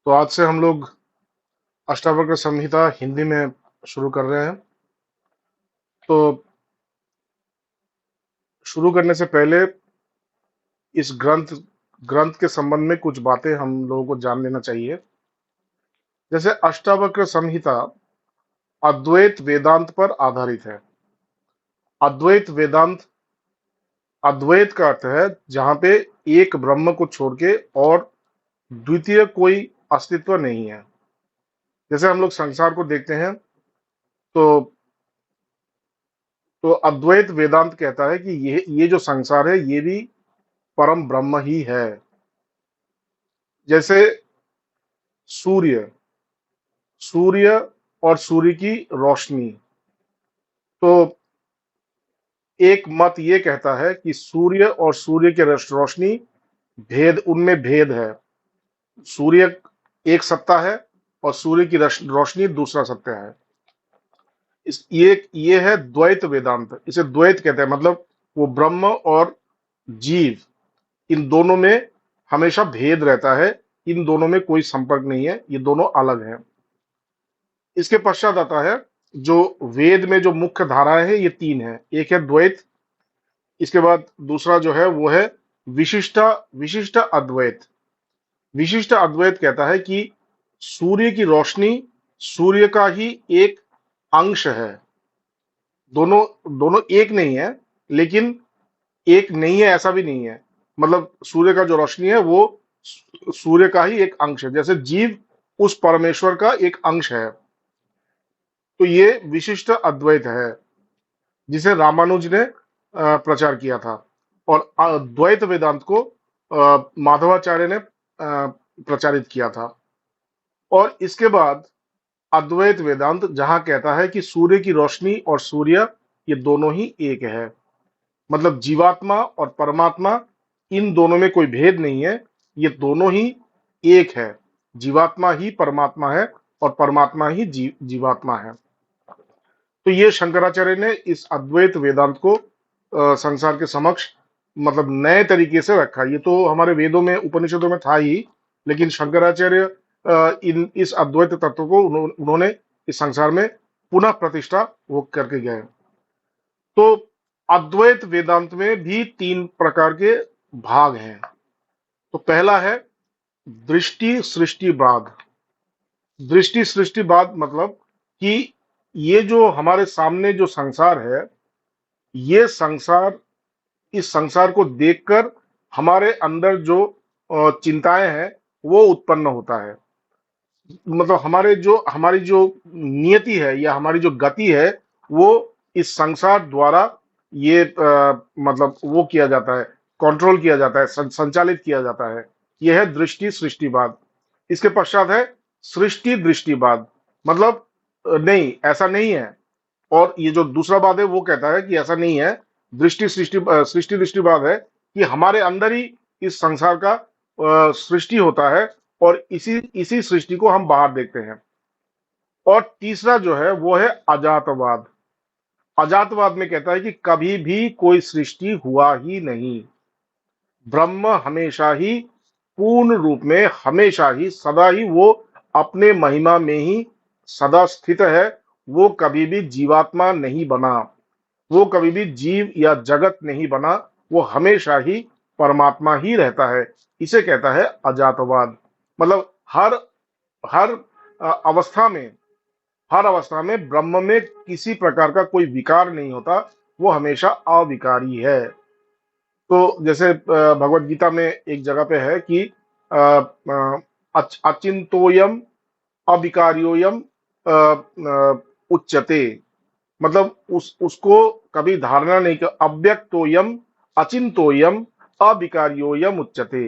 तो आज से हम लोग अष्टावक्र संहिता हिंदी में शुरू कर रहे हैं। तो शुरू करने से पहले इस ग्रंथ ग्रंथ के संबंध में कुछ बातें हम लोगों को जान लेना चाहिए। जैसे अष्टावक्र संहिता अद्वैत वेदांत पर आधारित है। अद्वैत वेदांत, अद्वैत का अर्थ है जहां पे एक ब्रह्म को छोड़ के और द्वितीय कोई अस्तित्व नहीं है। जैसे हम लोग संसार को देखते हैं तो अद्वैत वेदांत कहता है कि ये जो संसार है ये भी परम ब्रह्म ही है। जैसे सूर्य सूर्य और सूर्य की रोशनी, तो एक मत ये कहता है कि सूर्य और सूर्य की रोशनी, भेद उनमें भेद है। सूर्य एक सत्ता है और सूर्य की रोशनी दूसरा सत्ता है। ये है द्वैत वेदांत, इसे द्वैत कहते हैं। मतलब वो ब्रह्म और जीव, इन दोनों में हमेशा भेद रहता है, इन दोनों में कोई संपर्क नहीं है, ये दोनों अलग हैं। इसके पश्चात आता है जो वेद में जो मुख्य धाराएं हैं, ये तीन है। एक है द्वैत, इसके बाद दूसरा जो है वो है विशिष्ट विशिष्ट अद्वैत। विशिष्ट अद्वैत कहता है कि सूर्य की रोशनी सूर्य का ही एक अंश है। दोनों दोनों एक नहीं है, लेकिन एक नहीं है ऐसा भी नहीं है। मतलब सूर्य का जो रोशनी है वो सूर्य का ही एक अंश है, जैसे जीव उस परमेश्वर का एक अंश है। तो ये विशिष्ट अद्वैत है जिसे रामानुज ने प्रचार किया था। और द्वैत वेदांत को माधवाचार्य ने प्रचारित किया था। और इसके बाद अद्वैत वेदांत जहां कहता है कि सूर्य की रोशनी और सूर्य ये दोनों ही एक है। मतलब जीवात्मा और परमात्मा, इन दोनों में कोई भेद नहीं है, ये दोनों ही एक है। जीवात्मा ही परमात्मा है और परमात्मा ही जीवात्मा है। तो ये शंकराचार्य ने इस अद्वैत वेदांत को संसार के समक्ष मतलब नए तरीके से रखा। ये तो हमारे वेदों में उपनिषदों में था ही, लेकिन शंकराचार्य इन इस अद्वैत तत्व को उन्होंने इस संसार में पुनः प्रतिष्ठा वो करके गए। तो अद्वैत वेदांत में भी तीन प्रकार के भाग हैं। तो पहला है दृष्टि सृष्टिवाद। दृष्टि सृष्टिवाद मतलब कि ये जो हमारे सामने जो संसार है, ये संसार, इस संसार को देखकर हमारे अंदर जो चिंताएं हैं वो उत्पन्न होता है। मतलब हमारी जो नियति है या हमारी जो गति है वो इस संसार द्वारा ये मतलब वो किया जाता है, कंट्रोल किया जाता है, संचालित किया जाता है। यह है दृष्टि सृष्टिवाद। इसके पश्चात है सृष्टि दृष्टिवाद। मतलब नहीं, ऐसा नहीं है। और ये जो दूसरा वाद है वो कहता है कि ऐसा नहीं है। सृष्टि दृष्टिवाद है कि हमारे अंदर ही इस संसार का सृष्टि होता है और इसी इसी सृष्टि को हम बाहर देखते हैं। और तीसरा जो है वो है अजातवाद। अजातवाद में कहता है कि कभी भी कोई सृष्टि हुआ ही नहीं। ब्रह्म हमेशा ही पूर्ण रूप में, हमेशा ही, सदा ही वो अपने महिमा में ही सदा स्थित है। वो कभी भी जीवात्मा नहीं बना, वो कभी भी जीव या जगत नहीं बना, वो हमेशा ही परमात्मा ही रहता है। इसे कहता है अजातवाद। मतलब हर हर अवस्था में, हर अवस्था में ब्रह्म में किसी प्रकार का कोई विकार नहीं होता, वो हमेशा अविकारी है। तो जैसे भगवत गीता में एक जगह पे है कि अचिंतोयम अविकार्योयम उच्यते। मतलब उसको कभी धारणा नहीं कर, अव्यक्तोयम अचिंतोयम अविकार्योयम उच्यते,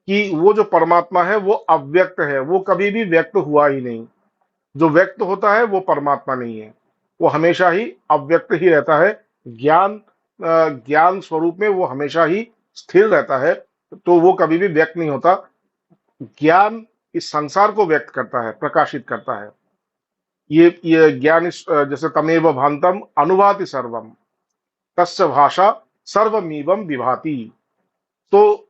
कि वो जो परमात्मा है वो अव्यक्त है, वो कभी भी व्यक्त हुआ ही नहीं। जो व्यक्त होता है वो परमात्मा नहीं है, वो हमेशा ही अव्यक्त ही रहता है। ज्ञान ज्ञान स्वरूप में वो हमेशा ही स्थिर रहता है, तो वो कभी भी व्यक्त नहीं होता। ज्ञान इस संसार को व्यक्त करता है, प्रकाशित करता है। ये ज्ञान जैसे तमेव भांतम अनुभाति सर्वम तस्य भाषा सर्वमीवं विभाति। तो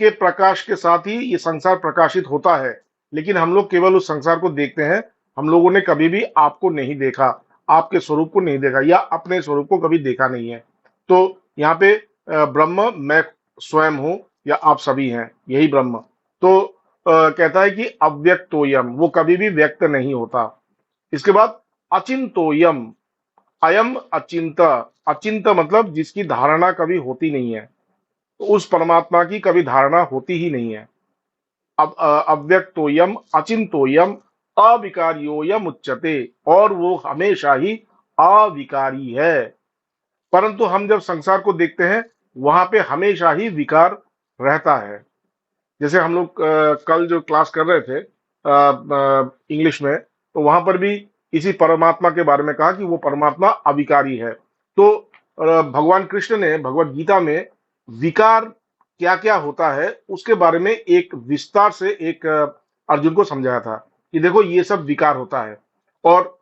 आपके प्रकाश के साथ ही ये संसार प्रकाशित होता है, लेकिन हम लोग केवल उस संसार को देखते हैं। हम लोगों ने कभी भी आपको नहीं देखा, आपके स्वरूप को नहीं देखा, या अपने स्वरूप को कभी देखा नहीं है। तो यहाँ पे ब्रह्म मैं स्वयं हूं, या आप सभी हैं, यही ब्रह्म। तो कहता है कि अव्यक्तोयम, वो कभी भी व्यक्त नहीं होता। इसके बाद अचिंतोयम, अयम अचिंत, अचिंत मतलब जिसकी धारणा कभी होती नहीं है, तो उस परमात्मा की कभी धारणा होती ही नहीं है। अब अव्यक्तोयम अचिंतोयम अविकार्योयम उच्यते, और वो हमेशा ही अविकारी है। परंतु हम जब संसार को देखते हैं, वहां पे हमेशा ही विकार रहता है। जैसे हम लोग कल जो क्लास कर रहे थे इंग्लिश में, तो वहां पर भी इसी परमात्मा के बारे में कहा कि वो परमात्मा अविकारी है। तो भगवान कृष्ण ने भगवत गीता में विकार क्या क्या होता है उसके बारे में एक विस्तार से एक अर्जुन को समझाया था कि देखो ये सब विकार होता है, और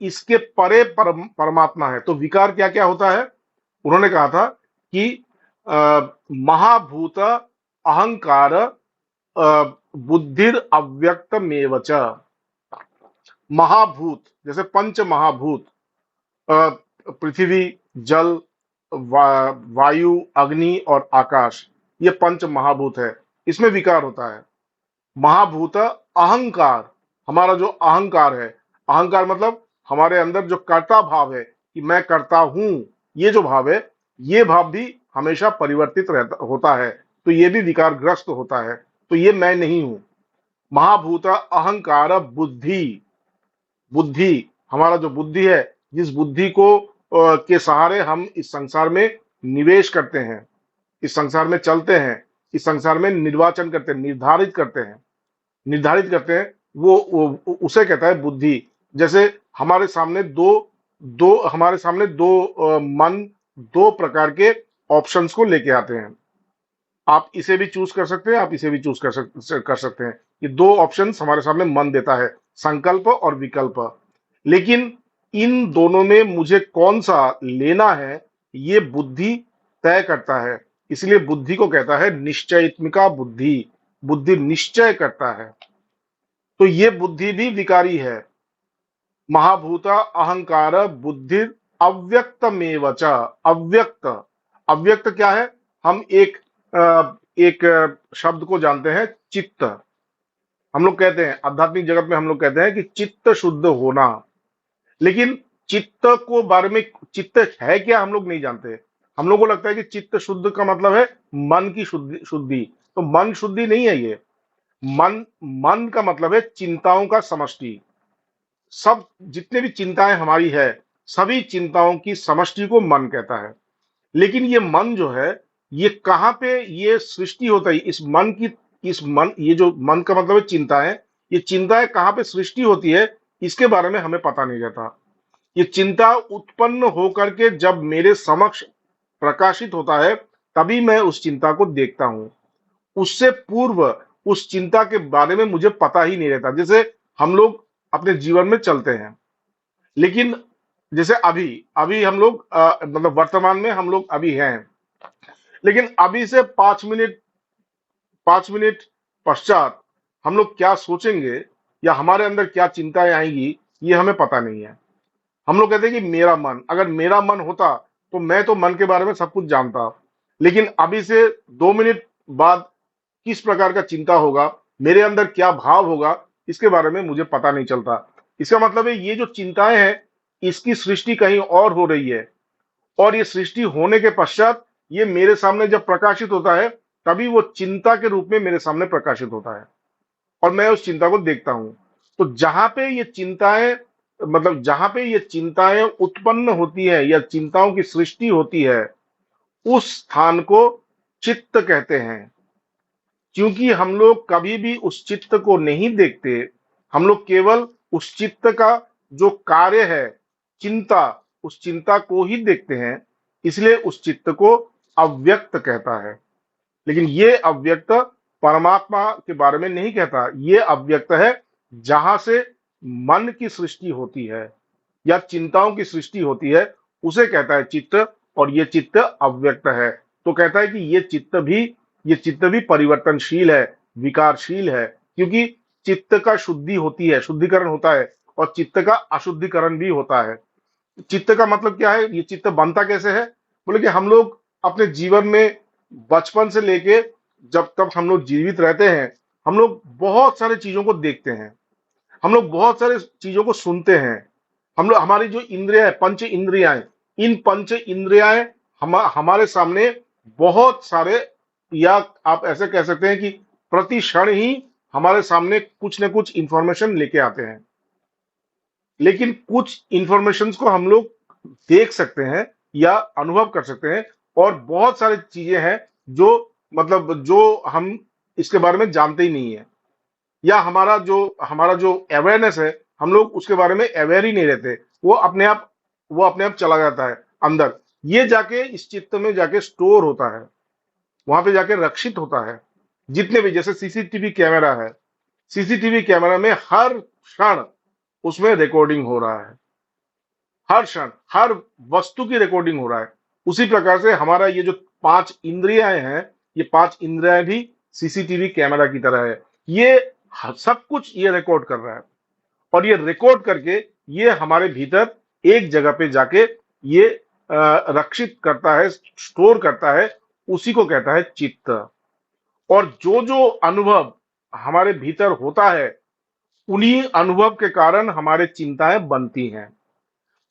इसके परे परमात्मा है। तो विकार क्या क्या होता है, उन्होंने कहा था कि महाभूत अहंकार बुद्धिर अव्यक्तमेव च। महाभूत जैसे पंच महाभूत, पृथ्वी, जल, वायु, अग्नि और आकाश, ये पंच महाभूत है, इसमें विकार होता है। महाभूत अहंकार, हमारा जो अहंकार है, अहंकार मतलब हमारे अंदर जो कर्ता भाव है कि मैं करता हूं, ये जो भाव है, ये भाव भी हमेशा परिवर्तित रहता होता है, तो ये भी विकारग्रस्त होता है, तो ये मैं नहीं हूं। महाभूत अहंकार बुद्धि, बुद्धि, हमारा जो बुद्धि है, जिस बुद्धि को के सहारे हम इस संसार में निवेश करते हैं, इस संसार में चलते हैं, इस संसार में निर्वाचन करते हैं, निर्धारित करते हैं, वो उसे कहता है बुद्धि। जैसे हमारे सामने दो मन दो प्रकार के ऑप्शंस को लेके आते हैं। आप इसे भी चूज कर सकते हैं, आप इसे भी चूज कर सकते हैं। ये दो ऑप्शंस हमारे सामने मन देता है, संकल्प और विकल्प। लेकिन इन दोनों में मुझे कौन सा लेना है, ये बुद्धि तय करता है। इसलिए बुद्धि को कहता है निश्चयात्मिका बुद्धि, बुद्धि निश्चय करता है। तो ये बुद्धि भी विकारी है। महाभूता अहंकार बुद्धि अव्यक्तमेव च। अव्यक्त, अव्यक्त क्या है, हम एक शब्द को जानते हैं, चित्त। हम लोग कहते हैं आध्यात्मिक जगत में, हम लोग कहते हैं कि चित्त शुद्ध होना, लेकिन चित्त को बारे में, चित्त है क्या हम लोग नहीं जानते। हम लोग को लगता है कि चित्त शुद्ध का मतलब है मन की शुद्धि, तो मन शुद्धि नहीं है ये। मन का मतलब है चिंताओं का समष्टि। सब जितने भी चिंताएं हमारी है, सभी चिंताओं की समष्टि को मन कहता है। लेकिन ये मन जो है, ये कहाँ पे ये सृष्टि होता है, ये जो मन का मतलब है चिंताएं, ये चिंताएं कहाँ पे सृष्टि होती है, इसके बारे में हमें पता नहीं रहता। ये चिंता उत्पन्न होकर के जब मेरे समक्ष प्रकाशित होता है, तभी मैं उस चिंता को देखता हूं। उससे पूर्व उस चिंता के बारे में मुझे पता ही नहीं रहता। जैसे हम लोग अपने जीवन में चलते हैं, लेकिन जैसे अभी अभी हम लोग मतलब वर्तमान में हम लोग अभी हैं, लेकिन अभी से 5 मिनट पश्चात हम लोग क्या सोचेंगे या हमारे अंदर क्या चिंताएं आएंगी, ये हमें पता नहीं है। हम लोग कहते हैं कि मेरा मन, अगर मेरा मन होता तो मैं तो मन के बारे में सब कुछ जानता, लेकिन अभी से 2 मिनट बाद किस प्रकार का चिंता होगा, मेरे अंदर क्या भाव होगा, इसके बारे में मुझे पता नहीं चलता। इसका मतलब है ये जो चिंताएं हैं, इसकी सृष्टि कहीं और हो रही है, और ये सृष्टि होने के पश्चात ये मेरे सामने जब प्रकाशित होता है, तभी वो चिंता के रूप में मेरे सामने प्रकाशित होता है, और मैं उस चिंता को देखता हूं। तो जहां पे ये चिंताएं, मतलब जहां पे ये चिंताएं उत्पन्न होती है या चिंताओं की सृष्टि होती है, उस स्थान को चित्त कहते हैं। क्योंकि हम लोग कभी भी उस चित्त को नहीं देखते, हम लोग केवल उस चित्त का जो कार्य है, चिंता, उस चिंता को ही देखते हैं, इसलिए उस चित्त को अव्यक्त कहता है। लेकिन ये अव्यक्त परमात्मा के बारे में नहीं कहता। ये अव्यक्त है जहां से मन की सृष्टि होती है या चिंताओं की सृष्टि होती है, उसे कहता है चित्त, और ये चित्त अव्यक्त है। तो कहता है कि ये चित्त भी ये चित्त भी परिवर्तनशील है, विकारशील है, क्योंकि चित्त का शुद्धि होती है, शुद्धिकरण होता है, और चित्त का अशुद्धिकरण भी होता है। चित्त का मतलब क्या है, ये चित्त बनता कैसे है? बोले कि हम लोग अपने जीवन में बचपन से लेके जब तक हम लोग जीवित रहते हैं, हम लोग बहुत सारे चीजों को देखते हैं, हम लोग बहुत सारे चीजों को सुनते हैं, हम लोग, हमारी जो इंद्रिया है, पंच इंद्रियाएं, इन पंच इंद्रियाएं हमारे सामने बहुत सारे, या आप ऐसे कह सकते हैं कि प्रति क्षण ही हमारे सामने कुछ न कुछ इंफॉर्मेशन लेके आते हैं। लेकिन कुछ इंफॉर्मेशन को हम लोग देख सकते हैं या अनुभव कर सकते हैं, और बहुत सारी चीजें हैं जो, मतलब जो हम इसके बारे में जानते ही नहीं है, या हमारा जो अवेयरनेस है, हम लोग उसके बारे में अवेयर ही नहीं रहते। वो अपने आप चला जाता है अंदर, ये जाके इस चित्त में जाके स्टोर होता है, वहां पे जाके रक्षित होता है। जितने भी, जैसे सीसीटीवी कैमरा है, सीसीटीवी कैमरा में हर क्षण उसमें रिकॉर्डिंग हो रहा है, हर क्षण हर वस्तु की रिकॉर्डिंग हो रहा है। उसी प्रकार से हमारा ये जो पांच इंद्रियां हैं, ये पांच इंद्रियां भी सीसीटीवी कैमरा की तरह है। ये सब कुछ ये रिकॉर्ड कर रहा है, और ये रिकॉर्ड करके ये हमारे भीतर एक जगह पे जाके ये रक्षित करता है, स्टोर करता है। उसी को कहता है चित्त। और जो जो अनुभव हमारे भीतर होता है, उन्हीं अनुभव के कारण हमारे चिंताएं बनती हैं।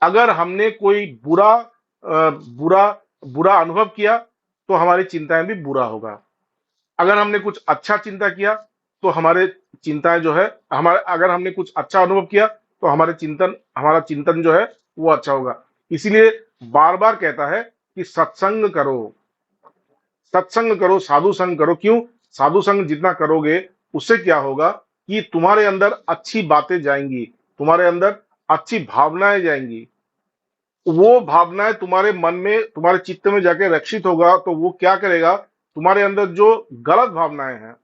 अगर हमने कोई बुरा बुरा अनुभव किया, तो हमारी चिंताएं भी बुरा होगा। अगर हमने कुछ अच्छा चिंता किया, तो हमारे चिंताएं जो है, हमारे, अगर हमने कुछ अच्छा अनुभव किया, तो हमारा चिंतन जो है वो अच्छा होगा। इसीलिए बार बार कहता है कि सत्संग करो, सत्संग करो, साधु संग करो। क्यों? साधु संग जितना करोगे, उससे क्या होगा कि तुम्हारे अंदर अच्छी बातें जाएंगी, तुम्हारे अंदर अच्छी भावनाएं जाएंगी। वो भावनाएं तुम्हारे मन में, तुम्हारे चित्त में जाके रक्षित होगा, तो वो क्या करेगा, तुम्हारे अंदर जो गलत भावनाएं हैं,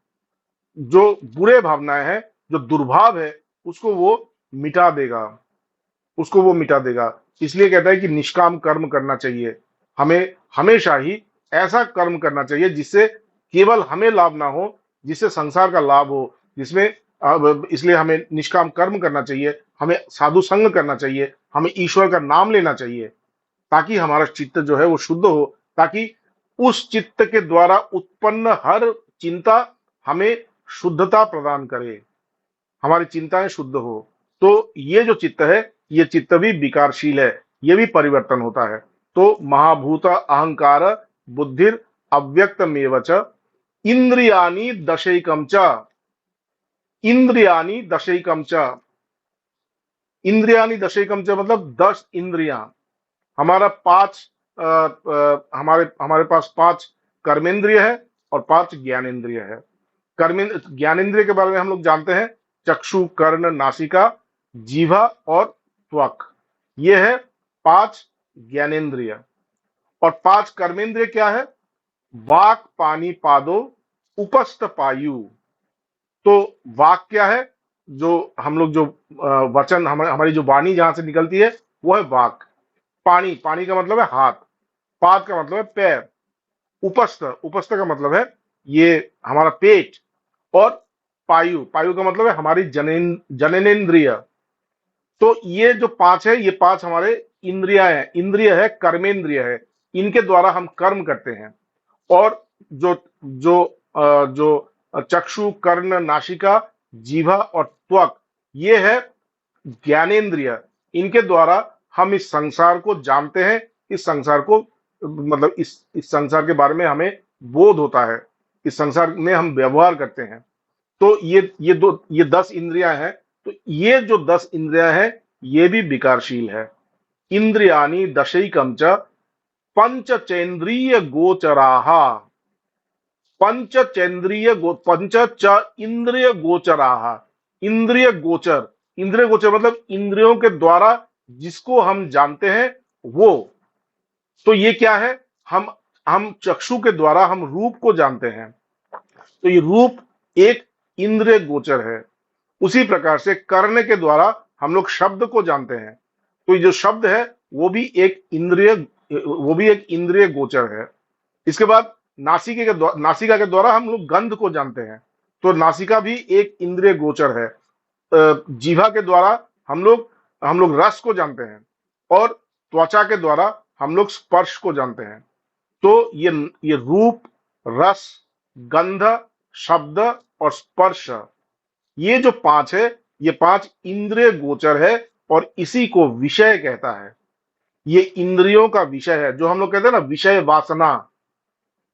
जो बुरे भावनाएं हैं, जो दुर्भाव है, उसको वो मिटा देगा, उसको वो मिटा देगा। इसलिए कहता है कि निष्काम कर्म करना चाहिए। हमें हमेशा ही ऐसा कर्म करना चाहिए जिससे केवल हमें लाभ ना हो, जिससे संसार का लाभ हो, जिसमें इसलिए हमें निष्काम कर्म करना चाहिए, हमें साधु संग करना चाहिए, हमें ईश्वर का नाम लेना चाहिए, ताकि हमारा चित्त जो है वो शुद्ध हो, ताकि उस चित्त के द्वारा उत्पन्न हर चिंता हमें शुद्धता प्रदान करे, हमारी चिंताएं शुद्ध हो। तो ये जो चित्त है, ये चित्त भी विकारशील है, ये भी परिवर्तन होता है। तो महाभूत अहंकार बुद्धिर अव्यक्तमेव च इंद्रियाणि दशैकम च, इंद्रियाणि दशैकम च, इंद्रियाणि दशैकम च मतलब 10 इंद्रियां। हमारा पांच हमारे हमारे पास पांच कर्मेंद्रिय है और पांच ज्ञानेंद्रिय है। ज्ञानेंद्रिय के बारे में हम लोग जानते हैं, चक्षु, कर्ण, नासिका, जीवा और त्वक, ये है पांच ज्ञानेंद्रिय। और पांच कर्मेंद्रिय क्या है? वाक, पानी, पादो, उपस्थ, पायु। तो वाक क्या है? जो हम लोग जो वचन, हमारी जो वाणी जहां से निकलती है, वो है वाक। पानी, पानी का मतलब है हाथ। पाद का मतलब है पैर। उपस्थ, उपस्थ का मतलब है ये हमारा पेट। और पायु, पायु का मतलब है हमारी जननेन्द्रिय। तो ये जो पांच है, ये पांच हमारे इंद्रिया है, इंद्रिय है, कर्मेंद्रिय है। इनके द्वारा हम कर्म करते हैं। और जो जो जो चक्षु, कर्ण, नासिका, जीवा और त्वक, ये है ज्ञानेन्द्रिय। इनके द्वारा हम इस संसार को जानते हैं, इस संसार को, मतलब इस संसार के बारे में हमें बोध होता है, इस संसार में हम व्यवहार करते हैं। तो ये 10 इंद्रियां हैं। तो ये जो 10 इंद्रियां हैं, ये भी विकारशील है। इंद्रियाणि दशैकम च पंचचेंद्रिय गोचराहा, पंच च इंद्रिय गोचराहा। इंद्रिय गोचर, इंद्रिय गोचर मतलब इंद्रियों के द्वारा जिसको हम जानते हैं वो। तो ये क्या है? हम चक्षु के द्वारा हम रूप को जानते हैं, तो ये रूप एक इंद्रिय गोचर है। उसी प्रकार से कर्ण के द्वारा हम लोग शब्द को जानते हैं, तो ये जो शब्द है वो भी एक इंद्रिय गोचर है। इसके बाद नासिका के द्वारा हम लोग गंध को जानते हैं, तो नासिका भी एक इंद्रिय गोचर है। जीभा के द्वारा हम लोग रस को जानते हैं, और त्वचा के द्वारा हम लोग स्पर्श को जानते हैं। तो ये रूप, रस, गंध, शब्द और स्पर्श, ये जो पांच है, ये पांच इंद्रिय गोचर है, और इसी को विषय कहता है। ये इंद्रियों का विषय है, जो हम लोग कहते हैं ना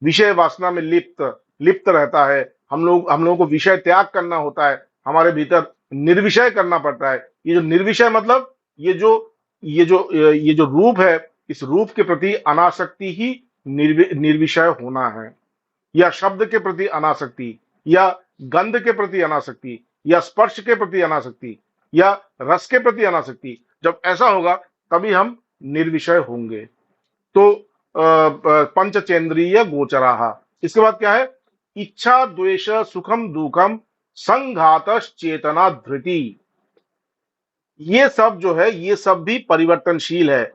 विषय वासना में लिप्त लिप्त रहता है। हम लोगों को विषय त्याग करना होता है, हमारे भीतर निर्विषय करना पड़ता है। ये जो निर्विषय मतलब ये जो रूप है, इस रूप के प्रति अनासक्ति ही निर्विषय होना है, या शब्द के प्रति अनासक्ति, या गंध के प्रति अनासक्ति, या स्पर्श के प्रति अनासक्ति, या रस के प्रति अनासक्ति। जब ऐसा होगा तभी हम निर्विषय होंगे। तो पंचचेंद्रिय गोचराः। इसके बाद क्या है? इच्छा द्वेष सुखम दुखम संघात चेतना धृति। ये सब जो है, ये सब भी परिवर्तनशील है।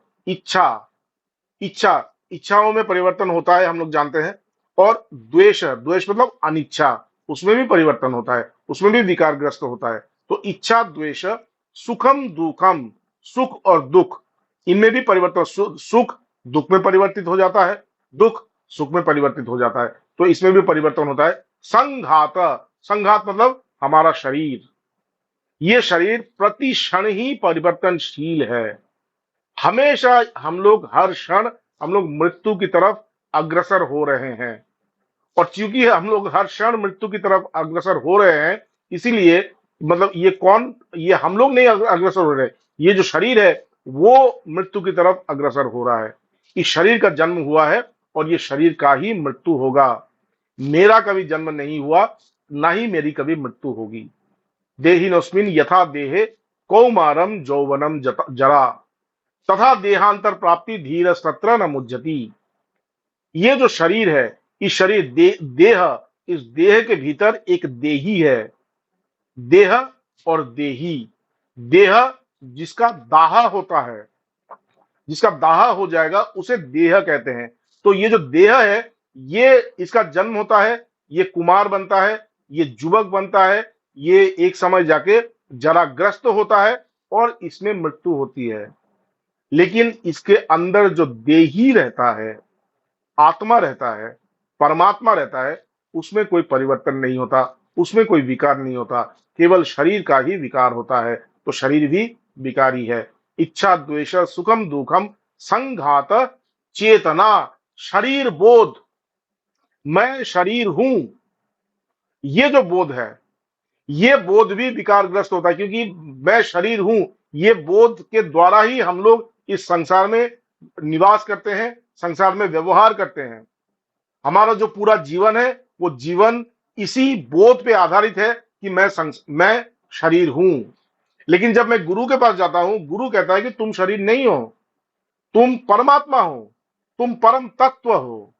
इच्छाओं में परिवर्तन होता है, हम लोग जानते हैं। और द्वेष मतलब अनिच्छा, उसमें भी परिवर्तन होता है, उसमें भी विकारग्रस्त होता है। तो इच्छा द्वेष, सुखम दुखम, सुख और दुख, इनमें भी परिवर्तन, सुख दुख में परिवर्तित हो जाता है, दुख सुख में परिवर्तित हो जाता है, तो इसमें भी परिवर्तन होता है। संघात मतलब हमारा शरीर, ये शरीर प्रति क्षण ही परिवर्तनशील है। हमेशा हम लोग, हर क्षण हम लोग मृत्यु की तरफ अग्रसर हो रहे हैं। और चूंकि हम लोग हर क्षण मृत्यु की तरफ अग्रसर हो रहे हैं, इसीलिए मतलब ये हम लोग नहीं अग्रसर हो रहे, ये जो शरीर है वो मृत्यु की तरफ अग्रसर हो रहा है। इस शरीर का जन्म हुआ है और ये शरीर का ही मृत्यु होगा। मेरा कभी जन्म नहीं हुआ, ना ही मेरी कभी मृत्यु होगी। देहिनोस्मिन् यथा देहे कौमारम यौवनम जरा तथा देहांतर प्राप्ति धीरस्तत्र न मुज्जति। ये जो शरीर है, इस शरीर देह, इस देह के भीतर एक देही है। देह और देही, देह जिसका दाहा होता है, जिसका दाहा हो जाएगा उसे देह कहते हैं। तो ये जो देह है, ये इसका जन्म होता है, ये कुमार बनता है, ये युवक बनता है, ये एक समय जाके जराग्रस्त होता है और इसमें मृत्यु होती है। लेकिन इसके अंदर जो देही रहता है, आत्मा रहता है, परमात्मा रहता है, उसमें कोई परिवर्तन नहीं होता, उसमें कोई विकार नहीं होता, केवल शरीर का ही विकार होता है। तो शरीर भी विकारी है। इच्छा द्वेष सुखम दुखम संघात चेतना, शरीर बोध, मैं शरीर हूं, ये जो बोध है, ये बोध भी विकारग्रस्त होता है, क्योंकि मैं शरीर हूं, ये बोध के द्वारा ही हम लोग इस संसार में निवास करते हैं, संसार में व्यवहार करते हैं। हमारा जो पूरा जीवन है, वो जीवन इसी बोध पे आधारित है कि मैं शरीर हूं। लेकिन जब मैं गुरु के पास जाता हूं, गुरु कहता है कि तुम शरीर नहीं हो, तुम परमात्मा हो, तुम परम तत्व हो,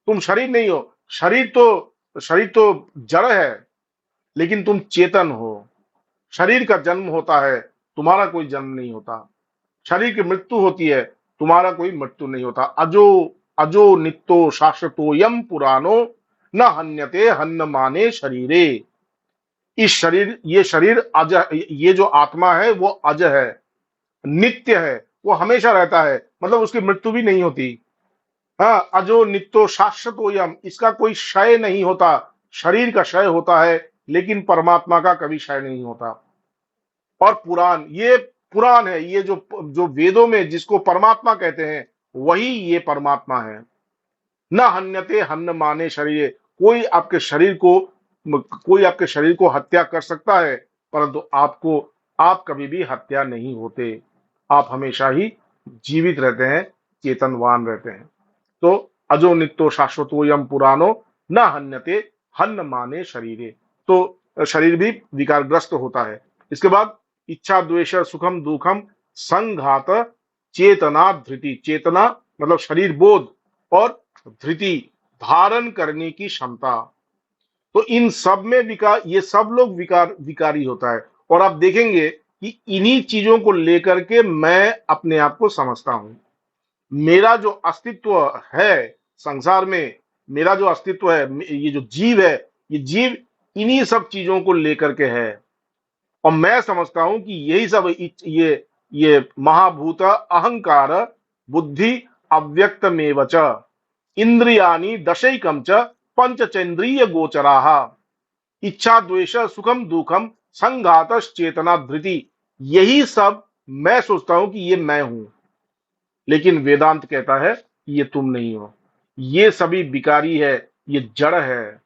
तुम शरीर नहीं हो। शरीर तो जड़ है, लेकिन तुम चेतन हो। शरीर का जन्म होता है, तुम्हारा कोई जन्म नहीं होता। शरीर की मृत्यु होती है, तुम्हारा कोई मृत्यु नहीं होता। अजो अजो नित्यो शाश्वतो यम पुरानो न हन्यते हन्न माने शरीरे। ये शरीर अज, ये जो आत्मा है वो अज है, नित्य है, वो हमेशा रहता है, मतलब उसकी मृत्यु भी नहीं होती। हाँ, अजो नित्यो शाश्वतो यम, इसका कोई क्षय नहीं होता। शरीर का क्षय होता है, लेकिन परमात्मा का कभी क्षय नहीं होता। और पुराण है, ये जो वेदों में जिसको परमात्मा कहते हैं, वही ये परमात्मा है। न हन्यते हन्न माने शरीर, कोई आपके शरीर को हत्या कर सकता है, परंतु आप कभी भी हत्या नहीं होते। आप हमेशा ही जीवित रहते हैं, चेतनवान रहते हैं। तो अजो नित्यो शाश्वतोयम पुरानो न हन्यते हन्न माने शरीरे। तो शरीर भी विकारग्रस्त होता है। इसके बाद इच्छा द्वेष सुखम दुखम संघात चेतना धृति। चेतना मतलब शरीर बोध, और धृति धारण करने की क्षमता। तो इन सब में ये सब लोग विकारी होता है। और आप देखेंगे कि इन्हीं चीजों को लेकर के मैं अपने आप को समझता हूं। मेरा जो अस्तित्व है संसार में, मेरा जो अस्तित्व है, ये जो जीव है, ये जीव इन्हीं सब चीजों को लेकर के है। और मैं समझता हूं कि यही सब ये महाभूत अहंकार बुद्धि अव्यक्तमेव च इंद्रियाणि दशैकम च पंचचेन्द्रिय गोचराः इच्छा द्वेष सुखम दुखम संघात चेतना धृति, यही सब मैं सोचता हूं कि ये मैं हूं। लेकिन वेदांत कहता है कि ये तुम नहीं हो, ये सभी विकारी है, ये जड़ है,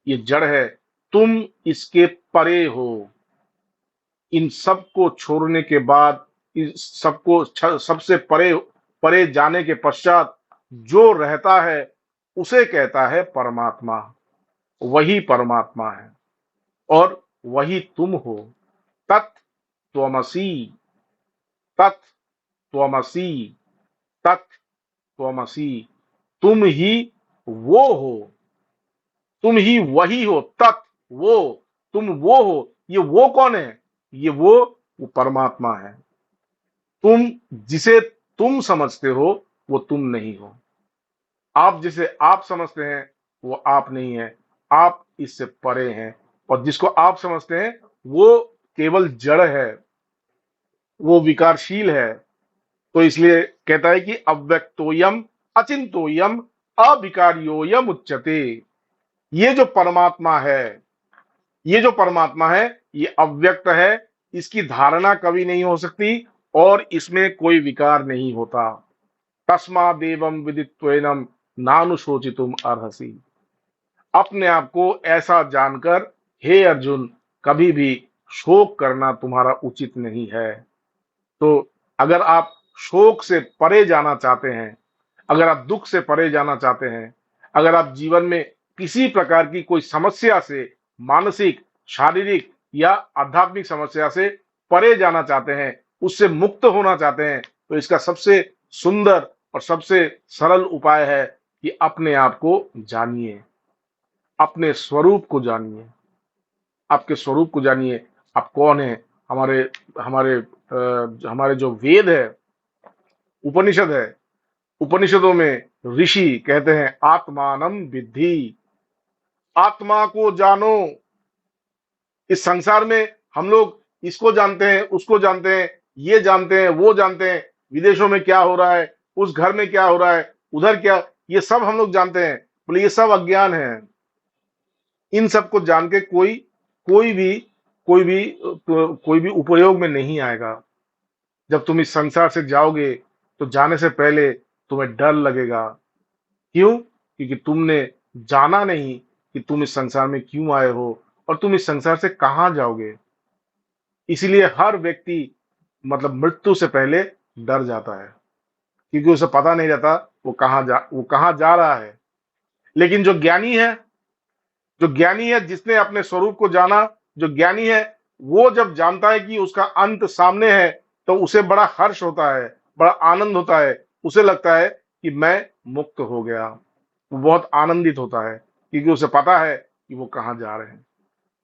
ये जड़ है, तुम इसके परे हो। इन सब को छोड़ने के बाद, इस सबको सबसे परे परे जाने के पश्चात जो रहता है उसे कहता है परमात्मा। वही परमात्मा है और वही तुम हो। तत्त्वमसि, तत्त्वमसि, तत्त्वमसि, तुम ही वो हो, तुम ही वही हो। तत्व वो, तुम वो हो। ये वो कौन है? ये वो परमात्मा है। तुम जिसे तुम समझते हो वो तुम नहीं हो। आप जिसे आप समझते हैं वो आप नहीं है, आप इससे परे हैं। और जिसको आप समझते हैं वो केवल जड़ है, वो विकारशील है। तो इसलिए कहता है कि अव्यक्तोयम अचिंतोयम अविकार्योयम उच्यते। ये जो परमात्मा है, ये जो परमात्मा है, ये अव्यक्त है, इसकी धारणा कभी नहीं हो सकती और इसमें कोई विकार नहीं होता। तस्मादेवं विदित्वेनम नानुशोचितुम अर्हसि। अपने आप को ऐसा जानकर हे अर्जुन, कभी भी शोक करना तुम्हारा उचित नहीं है। तो अगर आप शोक से परे जाना चाहते हैं, अगर आप दुख से परे जाना चाहते हैं, अगर आप जीवन में किसी प्रकार की कोई समस्या से, मानसिक, शारीरिक या आध्यात्मिक समस्या से परे जाना चाहते हैं, उससे मुक्त होना चाहते हैं, तो इसका सबसे सुंदर और सबसे सरल उपाय है कि अपने आप को जानिए, अपने स्वरूप को जानिए, आपके स्वरूप को जानिए। आप कौन है? हमारे हमारे हमारे जो वेद है, उपनिषद है, उपनिषदों में ऋषि कहते हैं आत्मानम विद्धि, आत्मा को जानो। इस संसार में हम लोग इसको जानते हैं, उसको जानते हैं, ये जानते हैं, वो जानते हैं, विदेशों में क्या हो रहा है, उस घर में क्या हो रहा है, उधर क्या, ये सब हम लोग जानते हैं। बोले ये सब अज्ञान है। इन सब को जान के कोई भी कोई भी कोई भी उपयोग में नहीं आएगा। जब तुम इस संसार से जाओगे तो जाने से पहले तुम्हें डर लगेगा। क्यों? क्योंकि तुमने जाना नहीं कि तुम इस संसार में क्यों आए हो और तुम इस संसार से कहां जाओगे। इसलिए हर व्यक्ति मतलब मृत्यु से पहले डर जाता है, क्योंकि उसे पता नहीं रहता वो कहां जा रहा है। लेकिन जो ज्ञानी है, जिसने अपने स्वरूप को जाना, जो ज्ञानी है, वो जब जानता है कि उसका अंत सामने है तो उसे बड़ा हर्ष होता है, बड़ा आनंद होता है। उसे लगता है कि मैं मुक्त हो गया। वो बहुत आनंदित होता है क्योंकि उसे पता है कि वो कहां जा रहे हैं।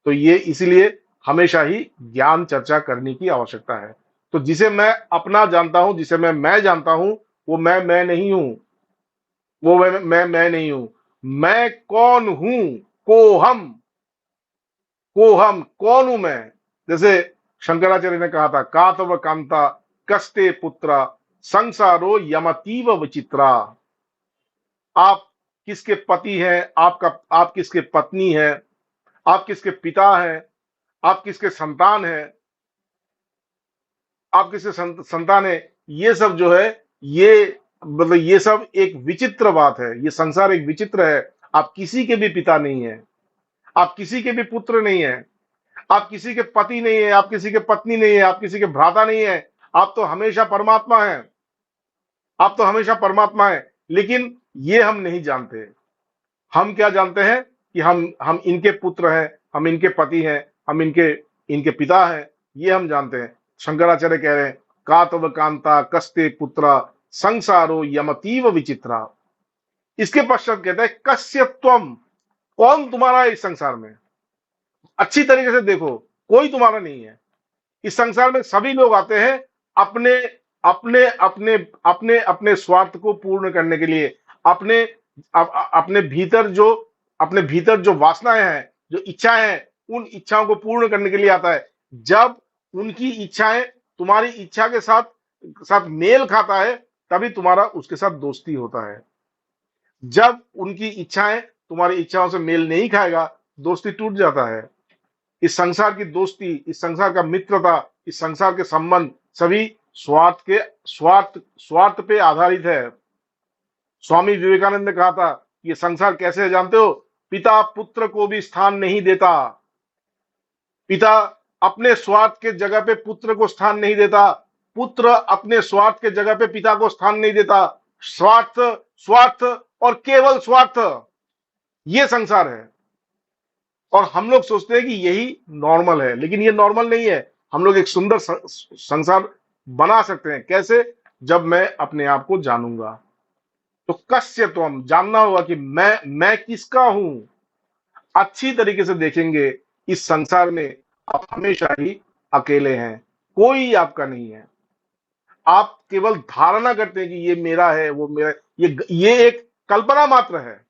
तो ये इसीलिए हमेशा ही ज्ञान चर्चा करने की आवश्यकता है। तो जिसे मैं अपना जानता हूं, जिसे मैं जानता हूं, वो मैं नहीं हूं। वो मैं नहीं हूं। मैं कौन हूं? कोहम, कोहम कौन हूं मैं? जैसे शंकराचार्य ने कहा था, कातव कांता कस्ते पुत्रा संसारो यमतीव विचित्रा। आप किसके पति हैं? आप किसके पत्नी हैं? आप किसके पिता हैं? आप किसके संतान हैं? आप किसके संतान है? ये सब जो है, ये मतलब ये सब एक विचित्र बात है। ये संसार एक विचित्र है। आप किसी के भी पिता नहीं है, आप किसी के भी पुत्र नहीं है, आप किसी के पति नहीं है, आप किसी के पत्नी नहीं है, आप किसी के भ्राता नहीं है। आप तो हमेशा परमात्मा है, आप तो हमेशा परमात्मा है। लेकिन ये हम नहीं जानते। हम क्या जानते हैं कि हम इनके पुत्र हैं, हम इनके पति हैं, हम इनके इनके पिता हैं, ये हम जानते हैं। शंकराचार्य कह रहे हैं, कातव कांता कस्ते पुत्रा संसारो यमतीव विचित्रा। इसके पश्चात कहता है कस्य त्वम, कौन तुम्हारा है इस संसार में? अच्छी तरीके से देखो, कोई तुम्हारा नहीं है। इस संसार में सभी लोग आते हैं अपने अपने अपने अपने अपने स्वार्थ को पूर्ण करने के लिए, अपने अपने भीतर जो वासनाएं हैं, जो इच्छाएं हैं, उन इच्छाओं को पूर्ण करने के लिए आता है। जब उनकी इच्छाएं तुम्हारी इच्छा के साथ साथ मेल खाता है, तभी तुम्हारा उसके साथ दोस्ती होता है। जब उनकी इच्छाएं तुम्हारी इच्छाओं से मेल नहीं खाएगा, दोस्ती टूट जाता है। इस संसार की दोस्ती, इस संसार का मित्रता, इस संसार के संबंध सभी स्वार्थ पे आधारित है। स्वामी विवेकानंद ने कहा था, ये संसार कैसे है जानते हो? पिता पुत्र को भी स्थान नहीं देता। पिता अपने स्वार्थ के जगह पे पुत्र को स्थान नहीं देता, पुत्र अपने स्वार्थ के जगह पे पिता को स्थान नहीं देता। स्वार्थ, स्वार्थ और केवल स्वार्थ, ये संसार है। और हम लोग सोचते हैं कि यही नॉर्मल है, लेकिन ये नॉर्मल नहीं है। हम लोग एक सुंदर संसार बना सकते हैं। कैसे? जब मैं अपने आप को जानूंगा। तो कस्य त्वम, जानना होगा कि मैं किसका हूं। अच्छी तरीके से देखेंगे, इस संसार में आप हमेशा ही अकेले हैं, कोई आपका नहीं है। आप केवल धारणा करते हैं कि ये मेरा है, वो मेरा, ये एक कल्पना मात्र है।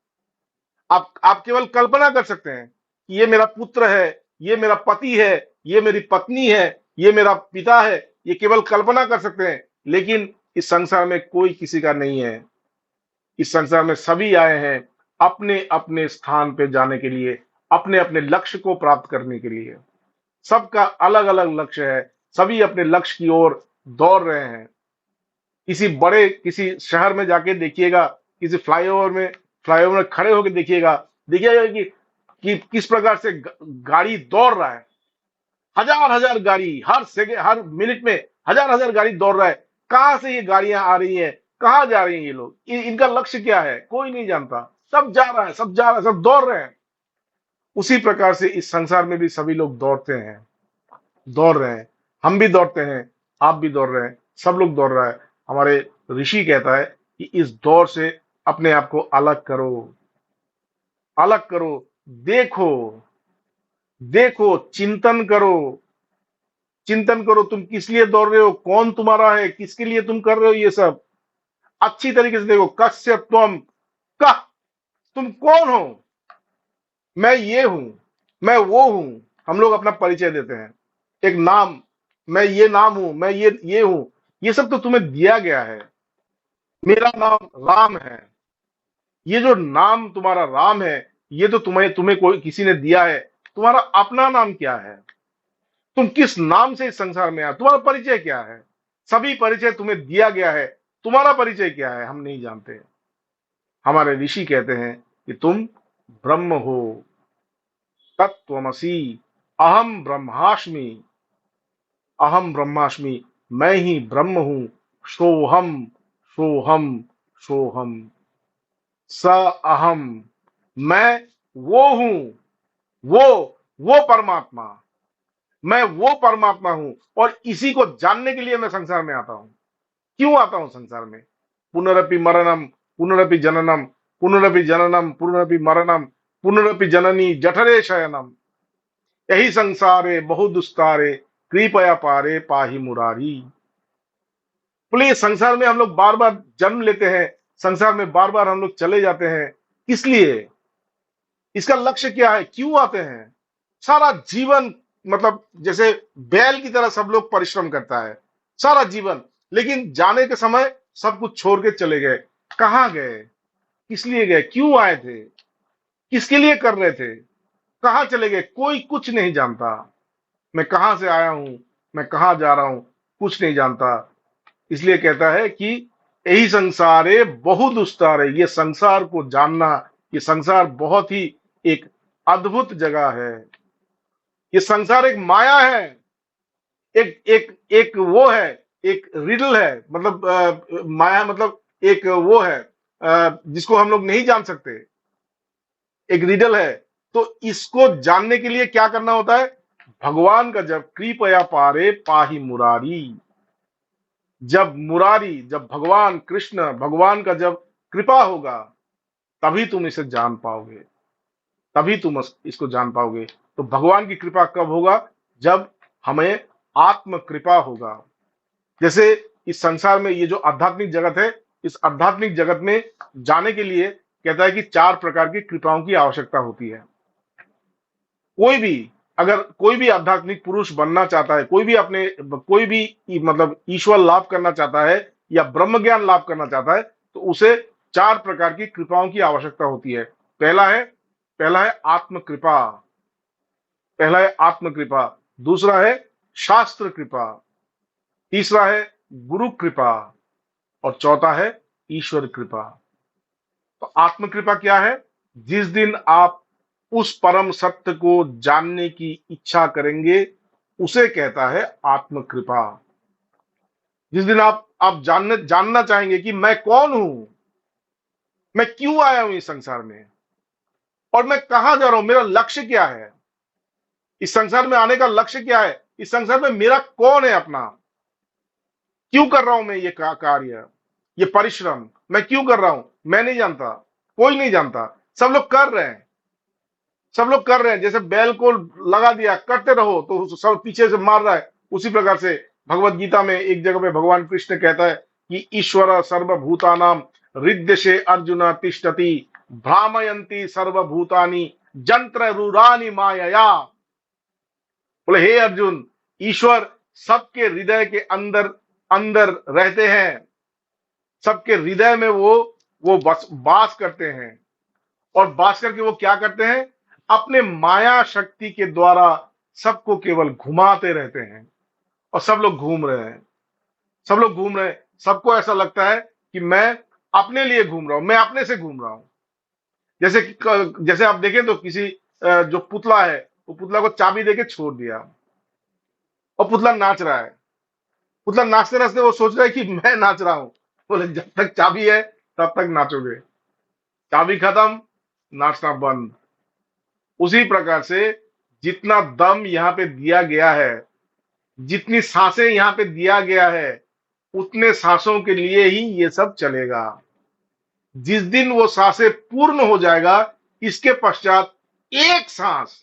आप केवल कल्पना कर सकते हैं कि ये मेरा पुत्र है, ये मेरा पति है, ये मेरी पत्नी है, ये मेरा पिता है। ये केवल कल्पना कर सकते हैं, लेकिन इस संसार में कोई किसी का नहीं है। इस संसार में सभी आए हैं अपने अपने स्थान पे जाने के लिए, अपने अपने लक्ष्य को प्राप्त करने के लिए। सबका अलग अलग लक्ष्य है, सभी अपने लक्ष्य की ओर दौड़ रहे हैं। किसी शहर में जाके देखिएगा, किसी फ्लाईओवर में खड़े होकर देखिएगा, देखिएगा कि किस प्रकार से गाड़ी दौड़ रहा है। हजार हजार गाड़ी, हर सेकंड, हर मिनट में हजार हजार गाड़ी दौड़ रहा है। कहां से ये गाड़ियां आ रही हैं, कहां जा रही हैं ये लोग, इनका लक्ष्य क्या है, कोई नहीं जानता। सब जा रहा है, सब जा रहा है, सब दौड़ रहे हैं। उसी प्रकार से इस संसार में भी सभी लोग दौड़ते हैं, दौड़ रहे हैं। हम भी दौड़ते हैं, आप भी दौड़ रहे हैं, सब लोग दौड़ रहा है। हमारे ऋषि कहता है कि इस दौड़ से अपने आप को अलग करो, अलग करो। देखो, देखो, चिंतन करो, चिंतन करो। तुम किस लिए दौड़ रहे हो, कौन तुम्हारा है, किसके लिए तुम कर रहे हो ये सब। अच्छी तरीके से देखो। कस्य त्वम, कह, तुम कौन हो? मैं ये हूं, मैं वो हूं। हम लोग अपना परिचय देते हैं, एक नाम, मैं ये नाम हूं, मैं ये हूं। ये सब तो तुम्हें दिया गया है। मेरा नाम राम है। ये जो नाम तुम्हारा राम है, ये तो तुम्हें तुम्हें कोई किसी ने दिया है। तुम्हारा अपना नाम क्या है? तुम किस नाम से इस संसार में आए? तुम्हारा परिचय क्या है? सभी परिचय तुम्हें दिया गया है, तुम्हारा परिचय क्या है हम नहीं जानते। हमारे ऋषि कहते हैं कि तुम ब्रह्म हो, तत्त्वमसि, अहम ब्रह्मास्मि, अहम ब्रह्मास्मि, मैं ही ब्रह्म हूं। सोहम, सोहम, सोहम, स अहम, मैं वो हूं, वो वो परमात्मा, मैं वो परमात्मा हूं। और इसी को जानने के लिए मैं संसार में आता हूं। क्यों आता हूं संसार में? पुनरपि मरणम, पुनरपि जननम, पुनरपि जननम, पुनरपि मरणम, पुनरपि जननी जठरे शयनम, यही संसारे बहु दुस्तारे, कृपया पारे पाहि मुरारी। बोले ये संसार में हम लोग बार बार जन्म लेते हैं, संसार में बार बार हम लोग चले जाते हैं, किस लिए? इसका लक्ष्य क्या है, क्यों आते हैं? सारा जीवन, मतलब जैसे बैल की तरह सब लोग परिश्रम करता है सारा जीवन, लेकिन जाने के समय सब कुछ छोड़ के चले गए। कहां गए, किस लिए गए, क्यों आए थे, किसके लिए कर रहे थे, कहां चले गए? कोई कुछ नहीं जानता। मैं कहां से आया हूं, मैं कहां जा रहा हूं, कुछ नहीं जानता। इसलिए कहता है कि यही संसार है बहुत दुस्तार है। ये संसार को जानना, ये संसार बहुत ही एक अद्भुत जगह है। ये संसार एक माया है, एक एक एक वो है, एक रिडल है। मतलब माया मतलब एक वो है जिसको हम लोग नहीं जान सकते, एक रिडल है। तो इसको जानने के लिए क्या करना होता है? भगवान का जब कृपया पारे पाहि मुरारी, जब भगवान कृष्ण, भगवान का जब कृपा होगा, तभी तुम इसे जान पाओगे, तभी तुम इसको जान पाओगे। तो भगवान की कृपा कब होगा? जब हमें आत्म कृपा होगा। जैसे इस संसार में ये जो आध्यात्मिक जगत है, इस आध्यात्मिक जगत में जाने के लिए कहता है कि 4 प्रकार की कृपाओं की आवश्यकता होती है। कोई भी, अगर कोई भी आध्यात्मिक पुरुष बनना चाहता है, कोई भी मतलब ईश्वर लाभ करना चाहता है या ब्रह्म ज्ञान लाभ करना चाहता है, तो उसे 4 प्रकार की कृपाओं की आवश्यकता होती है। पहला है आत्म कृपा, पहला है आत्म कृपा, दूसरा है शास्त्र कृपा, तीसरा है गुरु कृपा, और चौथा है ईश्वर कृपा। तो आत्म कृपा क्या है? जिस दिन आप उस परम सत्य को जानने की इच्छा करेंगे, उसे कहता है आत्म कृपा। जिस दिन आप जानना चाहेंगे कि मैं कौन हूं, मैं क्यों आया हूं इस संसार में, और मैं कहां जा रहा हूं, मेरा लक्ष्य क्या है, इस संसार में आने का लक्ष्य क्या है, इस संसार में मेरा कौन है अपना, क्यों कर रहा हूं मैं ये कार्य, ये परिश्रम मैं क्यों कर रहा हूं, मैं नहीं जानता, कोई नहीं जानता। सब लोग कर रहे हैं, सब लोग कर रहे हैं, जैसे बैल को लगा दिया करते रहो तो सब पीछे से मार रहा है, उसी प्रकार से भगवत गीता में एक जगह पे भगवान कृष्ण कहता है कि ईश्वर सर्वभूतानाम हृदय अर्जुन तिष्ठति भ्रामयंती सर्वभूतानि जंत्र रूरानि मायया। बोले हे अर्जुन, ईश्वर सबके हृदय के अंदर अंदर रहते हैं, सबके हृदय में वो वास करते हैं, और वास करके वो क्या करते हैं, अपने माया शक्ति के द्वारा सबको केवल घुमाते रहते हैं। और सब लोग घूम रहे हैं, सब लोग घूम रहे हैं, सबको ऐसा लगता है कि मैं अपने लिए घूम रहा हूं, मैं अपने से घूम रहा हूं। जैसे आप देखें तो किसी जो पुतला है, वो पुतला को चाबी देके छोड़ दिया और पुतला नाच रहा है। पुतला नाचते नाचते वो सोच रहा है कि मैं नाच रहा हूं। बोले जब तक चाबी है तब तक नाचोगे, चाबी खत्म, नाचना बंद। उसी प्रकार से जितना दम यहाँ पे दिया गया है, जितनी सांसें यहाँ पे दिया गया है, उतने सांसों के लिए ही ये सब चलेगा। जिस दिन वो सांसें पूर्ण हो जाएगा, इसके पश्चात एक सांस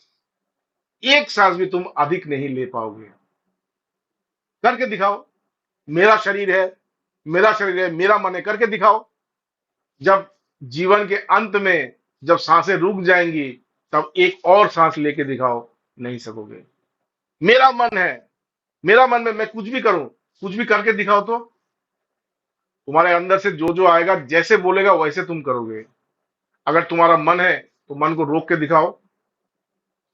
एक सांस भी तुम अधिक नहीं ले पाओगे। करके दिखाओ, मेरा शरीर है, मेरा शरीर है, मेरा मन है, करके दिखाओ। जब जीवन के अंत में जब सांसें रुक जाएंगी, तब एक और सांस लेके दिखाओ, नहीं सकोगे। मेरा मन है, मेरा मन में मैं कुछ भी करूं, कुछ भी करके दिखाओ, तो तुम्हारे अंदर से जो जो आएगा, जैसे बोलेगा वैसे तुम करोगे। अगर तुम्हारा मन है तो मन को रोक के दिखाओ,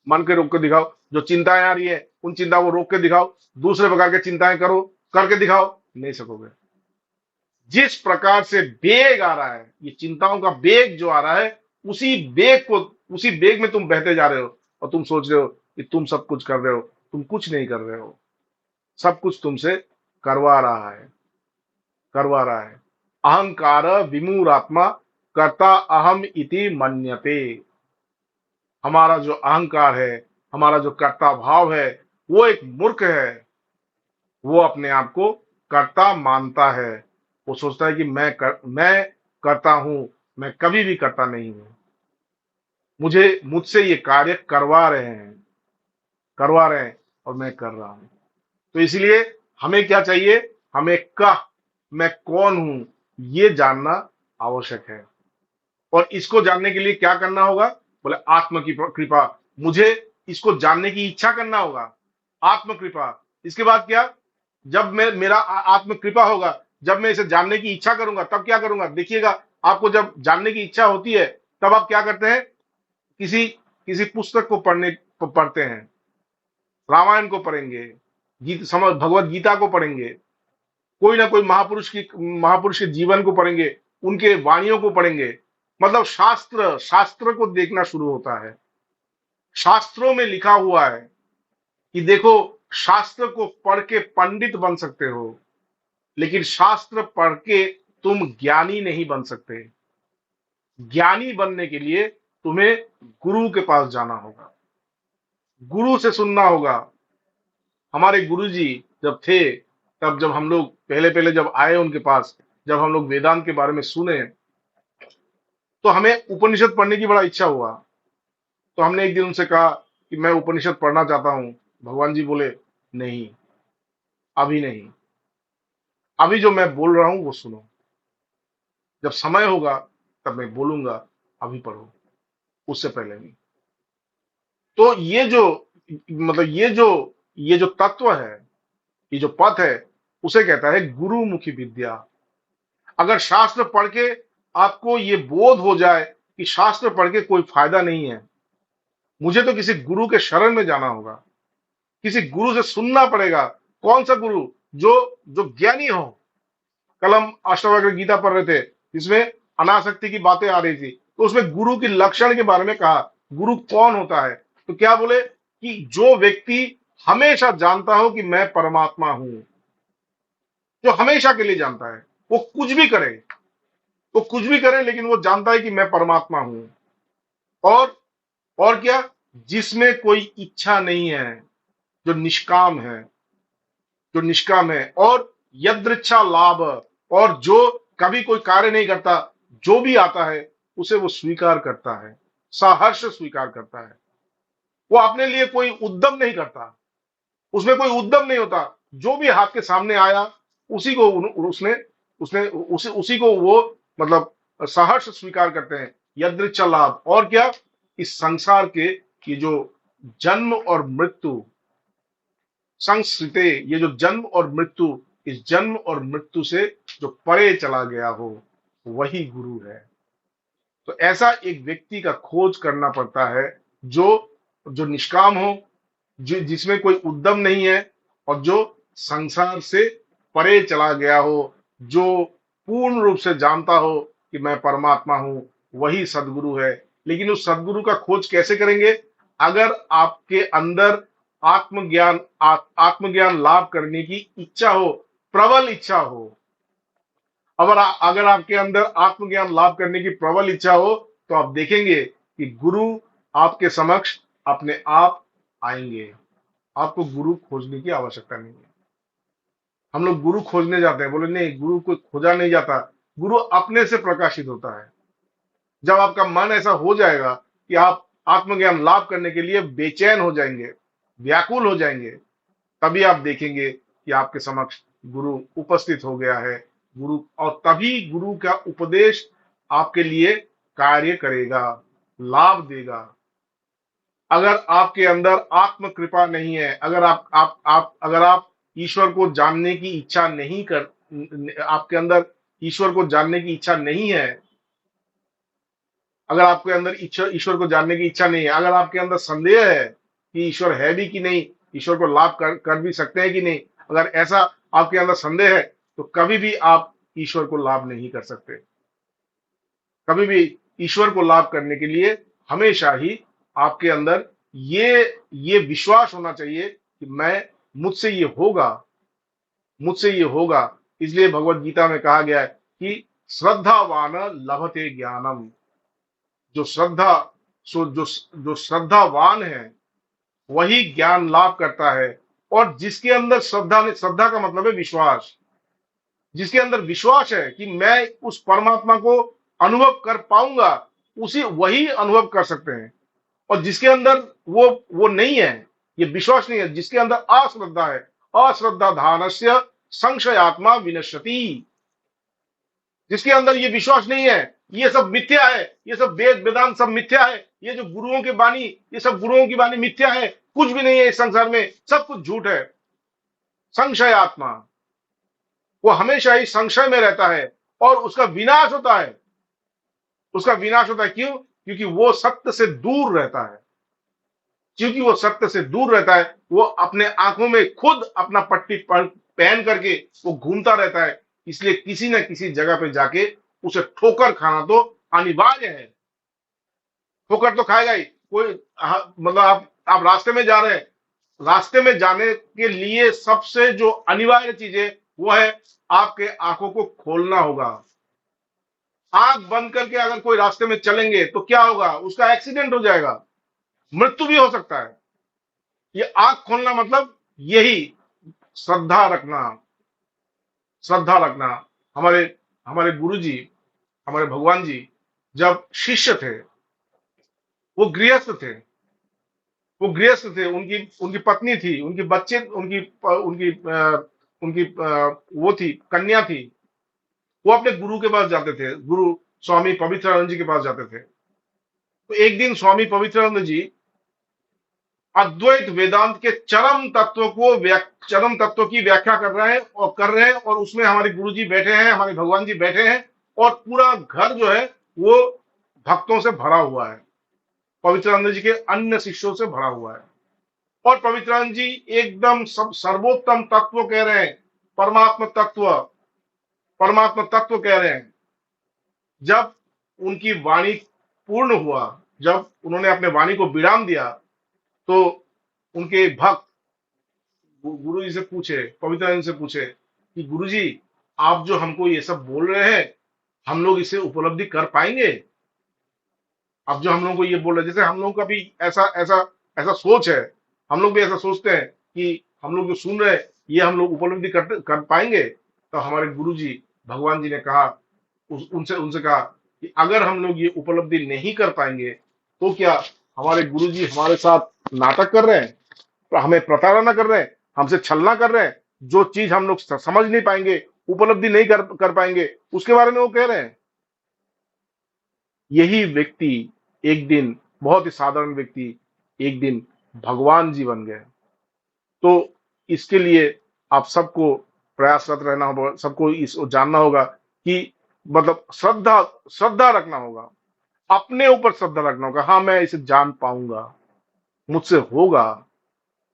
मन के रोक के दिखाओ। जो चिंताएं आ रही है, उन चिंताओं को रोक के दिखाओ, दूसरे प्रकार की चिंताएं करो, करके दिखाओ, नहीं सकोगे। जिस प्रकार से वेग आ रहा है, ये चिंताओं का वेग जो आ रहा है, उसी वेग में तुम बहते जा रहे हो, और तुम सोच रहे हो कि तुम सब कुछ कर रहे हो। तुम कुछ नहीं कर रहे हो, सब कुछ तुमसे करवा रहा है, करवा रहा है। अहंकार विमूढ़ात्मा कर्ता अहम इति मन्यते। हमारा जो अहंकार है, हमारा जो कर्ता भाव है, वो एक मूर्ख है। वो अपने आप को कर्ता मानता है। वो सोचता है कि मैं करता हूं, मैं कभी भी करता नहीं हूं, मुझसे ये कार्य करवा रहे हैं, और मैं कर रहा हूं। तो इसलिए हमें क्या चाहिए? हमें मैं कौन हूं, ये जानना आवश्यक है। और इसको जानने के लिए क्या करना होगा? बोले आत्म की कृपा। मुझे इसको जानने की इच्छा करना होगा, आत्म कृपा। इसके बाद क्या? जब मेरा आत्म कृपा होगा, जब मैं इसे जानने की इच्छा करूंगा, तब क्या करूंगा? देखिएगा, आपको जब जानने की इच्छा होती है, तब आप क्या करते हैं? किसी किसी पुस्तक को पढ़ते हैं, रामायण को पढ़ेंगे, भगवत गीता को पढ़ेंगे, कोई ना कोई महापुरुष के जीवन को पढ़ेंगे, उनके वाणियों को पढ़ेंगे। मतलब शास्त्र को देखना शुरू होता है। शास्त्रों में लिखा हुआ है कि देखो, शास्त्र को पढ़ के पंडित बन सकते हो, लेकिन शास्त्र पढ़ के तुम ज्ञानी नहीं बन सकते। ज्ञानी बनने के लिए तुम्हें गुरु के पास जाना होगा, गुरु से सुनना होगा। हमारे गुरुजी जब थे, तब जब हम लोग पहले पहले जब आए उनके पास, जब हम लोग वेदांत के बारे में सुने, तो हमें उपनिषद पढ़ने की बड़ा इच्छा हुआ। तो हमने एक दिन उनसे कहा कि मैं उपनिषद पढ़ना चाहता हूं। भगवान जी बोले, नहीं, अभी नहीं, अभी जो मैं बोल रहा हूं वो सुनो, जब समय होगा तब मैं बोलूंगा, अभी पढ़ो, उससे पहले नहीं। तो ये जो तत्व है, ये जो पथ है, उसे कहता है गुरुमुखी विद्या। अगर शास्त्र पढ़ के आपको ये बोध हो जाए कि शास्त्र पढ़ के कोई फायदा नहीं है, मुझे तो किसी गुरु के शरण में जाना होगा, किसी गुरु से सुनना पड़ेगा। कौन सा गुरु? जो जो ज्ञानी हो। कल हम अष्टावक्र गीता पढ़ रहे थे, जिसमें अनासक्ति की बातें आ रही थी, तो उसमें गुरु की लक्षण के बारे में कहा, गुरु कौन होता है? तो क्या बोले कि जो व्यक्ति हमेशा जानता हो कि मैं परमात्मा हूं, जो हमेशा के लिए जानता है, वो कुछ भी करे, वो कुछ भी करे, लेकिन वो जानता है कि मैं परमात्मा हूं। और और क्या? जिसमें कोई इच्छा नहीं है, जो निष्काम है, जो निष्काम है, और यदृच्छा लाभ, और जो कभी कोई कार्य नहीं करता, जो भी आता है उसे वो स्वीकार करता है, सहर्ष स्वीकार करता है। वो अपने लिए कोई उद्यम नहीं करता, उसमें कोई उद्यम नहीं होता। जो भी हाथ के सामने आया, उसी को उसने उसने उसी को वो, मतलब, सहर्ष स्वीकार करते हैं, यदृच्छा लाभ। और क्या? इस संसार के ये जो जन्म और मृत्यु, संस्कृते, ये जो जन्म और मृत्यु, इस जन्म और मृत्यु से जो परे चला गया हो, वही गुरु है। तो ऐसा एक व्यक्ति का खोज करना पड़ता है, जो जो निष्काम हो, जो जिसमें कोई उद्यम नहीं है, और जो संसार से परे चला गया हो, जो पूर्ण रूप से जानता हो कि मैं परमात्मा हूं, वही सदगुरु है। लेकिन उस सदगुरु का खोज कैसे करेंगे? अगर आपके अंदर आत्मज्ञान लाभ करने की इच्छा हो, प्रबल इच्छा हो। अगर आपके अंदर आत्मज्ञान लाभ करने की प्रबल इच्छा हो, तो आप देखेंगे कि गुरु आपके समक्ष अपने आप आएंगे। आपको गुरु खोजने की आवश्यकता नहीं है। हम लोग गुरु खोजने जाते हैं, बोले नहीं, गुरु को खोजा नहीं जाता, गुरु अपने से प्रकाशित होता है। जब आपका मन ऐसा हो जाएगा कि आप आत्मज्ञान लाभ करने के लिए बेचैन हो जाएंगे, व्याकुल हो जाएंगे, तभी आप देखेंगे कि आपके समक्ष गुरु उपस्थित हो गया है। गुरु, और तभी गुरु का उपदेश आपके लिए कार्य करेगा, लाभ देगा। अगर आपके अंदर आत्म कृपा नहीं है, अगर आप ईश्वर को जानने की इच्छा नहीं कर, आपके अंदर ईश्वर को जानने की इच्छा नहीं है, अगर आपके अंदर ईश्वर को जानने की इच्छा नहीं है, अगर आपके अंदर संदेह है कि ईश्वर है भी कि नहीं, ईश्वर को लाभ कर भी सकते हैं कि नहीं, अगर ऐसा आपके अंदर संदेह है, तो कभी भी आप ईश्वर को लाभ नहीं कर सकते। कभी भी ईश्वर को लाभ करने के लिए हमेशा ही आपके अंदर ये विश्वास होना चाहिए कि मुझसे ये होगा, मुझसे ये होगा। इसलिए भगवत गीता में कहा गया है कि श्रद्धावान लभते ज्ञानम। जो श्रद्धा सो जो जो श्रद्धावान है, वही ज्ञान लाभ करता है। और जिसके अंदर श्रद्धा का मतलब है विश्वास, जिसके अंदर विश्वास है कि मैं उस परमात्मा को अनुभव कर पाऊंगा, वही अनुभव कर सकते हैं। और जिसके अंदर वो नहीं है, ये विश्वास नहीं है, जिसके अंदर अश्रद्धा है, अश्रद्धा धानस्य संशयात्मा विनश्यति। जिसके अंदर ये विश्वास नहीं है, ये सब मिथ्या है, ये सब वेद वेदांत सब मिथ्या है, ये जो गुरुओं की वाणी, ये सब गुरुओं की वाणी मिथ्या है, कुछ भी नहीं है इस संसार में, सब कुछ झूठ है। संशयात्मा, वो हमेशा ही संशय में रहता है, और उसका विनाश होता है। उसका विनाश होता है क्यों? क्योंकि वो सत्य से दूर रहता है। क्योंकि वो सत्य से दूर रहता है, वो अपने आंखों में खुद अपना पट्टी पहन करके वो घूमता रहता है। इसलिए किसी न किसी जगह पे जाके उसे ठोकर खाना तो अनिवार्य है। ठोकर तो खाएगा ही कोई। मतलब आप रास्ते में जा रहे हैं, रास्ते में जाने के लिए सबसे जो अनिवार्य चीज है, वो है आपके आंखों को खोलना होगा। आंख बंद करके अगर कोई रास्ते में चलेंगे तो क्या होगा? उसका एक्सीडेंट हो जाएगा, मृत्यु भी हो सकता है। ये आंख खोलना मतलब यही श्रद्धा रखना, श्रद्धा रखना। हमारे हमारे गुरु जी, हमारे भगवान जी जब शिष्य थे, वो गृहस्थ थे। वो गृहस्थ थे, उनकी उनकी पत्नी थी, उनकी बच्चे, उनकी उनकी उनकी वो थी, कन्या थी। वो अपने गुरु के पास जाते थे, गुरु स्वामी पवित्रानंद जी के पास जाते थे। तो एक दिन स्वामी पवित्रानंद जी अद्वैत वेदांत के चरम तत्व की व्याख्या कर रहे हैं, और उसमें हमारे गुरु जी बैठे हैं, हमारे भगवान जी बैठे हैं, और पूरा घर जो है वो भक्तों से भरा हुआ है, पवित्रानंद जी के अन्य शिष्यों से भरा हुआ है। और पवित्रानंद जी एकदम सब सर्वोत्तम तत्व कह रहे हैं, परमात्म तत्व, परमात्म तत्व कह रहे हैं। जब उनकी वाणी पूर्ण हुआ, जब उन्होंने अपने वाणी को विराम दिया, तो उनके भक्त गुरु जी से पूछे, पवित्रानंद से पूछे कि गुरु जी, आप जो हमको ये सब बोल रहे हैं, हम लोग इसे उपलब्धि कर पाएंगे? अब जो हम लोगों को ये बोल रहे हैं, जैसे हम लोगों का भी ऐसा ऐसा ऐसा सोच है, हम लोग भी ऐसा सोचते हैं कि हम लोग जो सुन रहे हैं ये हम लोग उपलब्धि कर पाएंगे। तो हमारे गुरु जी भगवान जी ने कहा, उनसे उनसे कहा कि अगर हम लोग ये उपलब्धि नहीं कर पाएंगे, तो क्या हमारे गुरु जी हमारे साथ नाटक कर रहे हैं, तो हमें प्रताड़ना कर रहे हैं, हमसे छलना कर रहे हैं? जो चीज हम लोग समझ नहीं पाएंगे, उपलब्धि नहीं कर पाएंगे, उसके बारे में वो कह रहे हैं। यही व्यक्ति एक दिन, बहुत ही साधारण व्यक्ति, एक दिन भगवान जी बन गए। तो इसके लिए आप सबको प्रयासरत रहना होगा, सबको इस जानना होगा कि मतलब श्रद्धा श्रद्धा रखना होगा, अपने ऊपर श्रद्धा रखना होगा। हाँ, मैं इसे जान पाऊंगा, मुझसे होगा,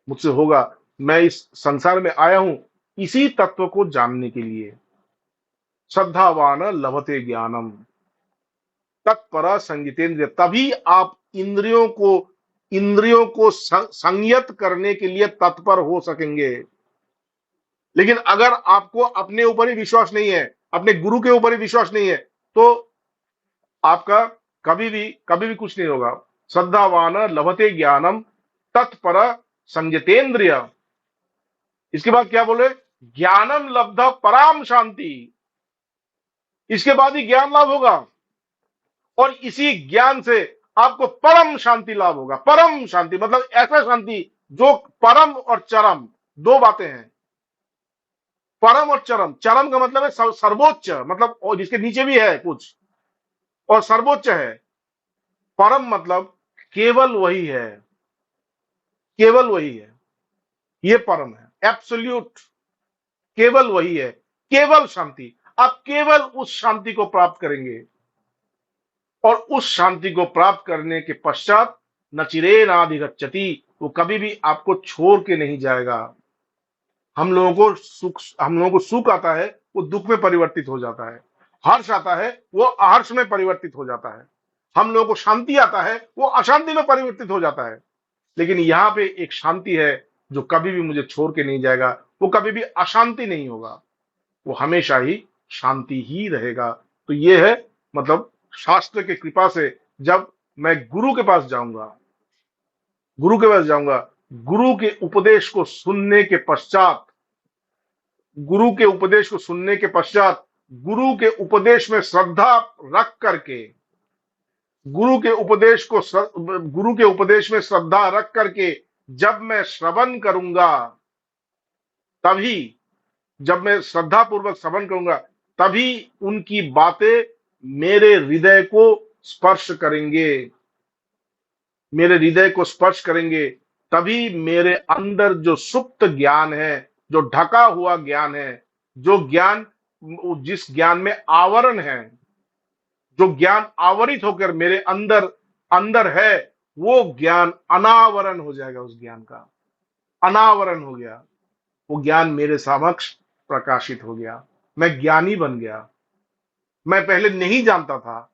मुझसे होगा। मैं इस संसार में आया हूं इसी तत्व को जानने के लिए। श्रद्धावान लभते ज्ञानम तत्पर संगितेंद्रिय। तभी आप इंद्रियों को संयत करने के लिए तत्पर हो सकेंगे। लेकिन अगर आपको अपने ऊपर ही विश्वास नहीं है, अपने गुरु के ऊपर ही विश्वास नहीं है, तो आपका कभी भी कुछ नहीं होगा। श्रद्धावान लभते ज्ञानम तत्पर संयतेंद्रिय। इसके बाद क्या बोले? ज्ञानम लब्ध पराम शांति। इसके बाद ही ज्ञान लाभ होगा, और इसी ज्ञान से आपको परम शांति लाभ होगा। परम शांति मतलब ऐसा शांति जो परम और चरम दो बातें हैं। परम और चरम, चरम का मतलब है सर्वोच्च, मतलब और जिसके नीचे भी है कुछ, और सर्वोच्च है। परम मतलब केवल वही है, केवल वही है, ये परम है, एब्सोल्यूट, केवल वही है, केवल शांति। आप केवल उस शांति को प्राप्त करेंगे, और उस शांति को प्राप्त करने के पश्चात न चिरेणाधिगच्छति, वो कभी भी आपको छोड़ के नहीं जाएगा। हम लोगों को सुख आता है, वो दुख में परिवर्तित हो जाता है। हर्ष आता है, वो अहर्ष में परिवर्तित हो जाता है। हम लोगों को शांति आता है, वो अशांति में परिवर्तित हो जाता है। लेकिन यहां पे एक शांति है जो कभी भी मुझे छोड़ के नहीं जाएगा, वो कभी भी अशांति नहीं होगा, वो हमेशा ही शांति ही रहेगा। तो ये है मतलब शास्त्र के कृपा से जब मैं गुरु के पास जाऊंगा, गुरु के पास जाऊंगा, गुरु के उपदेश को सुनने के पश्चात, गुरु के उपदेश को सुनने के पश्चात, गुरु के उपदेश में श्रद्धा रख करके, गुरु के उपदेश में श्रद्धा रख करके जब मैं श्रवण करूंगा, तभी, जब मैं श्रद्धा पूर्वक श्रवण करूंगा, तभी उनकी बातें मेरे हृदय को स्पर्श करेंगे, मेरे हृदय को स्पर्श करेंगे। तभी मेरे अंदर जो सुप्त ज्ञान है, जो ढका हुआ ज्ञान है, जो ज्ञान, जिस ज्ञान में आवरण है, जो ज्ञान आवरित होकर मेरे अंदर अंदर है, वो ज्ञान अनावरण हो जाएगा। उस ज्ञान का अनावरण हो गया, वो ज्ञान मेरे समक्ष प्रकाशित हो गया। मैं ज्ञानी बन गया। मैं पहले नहीं जानता था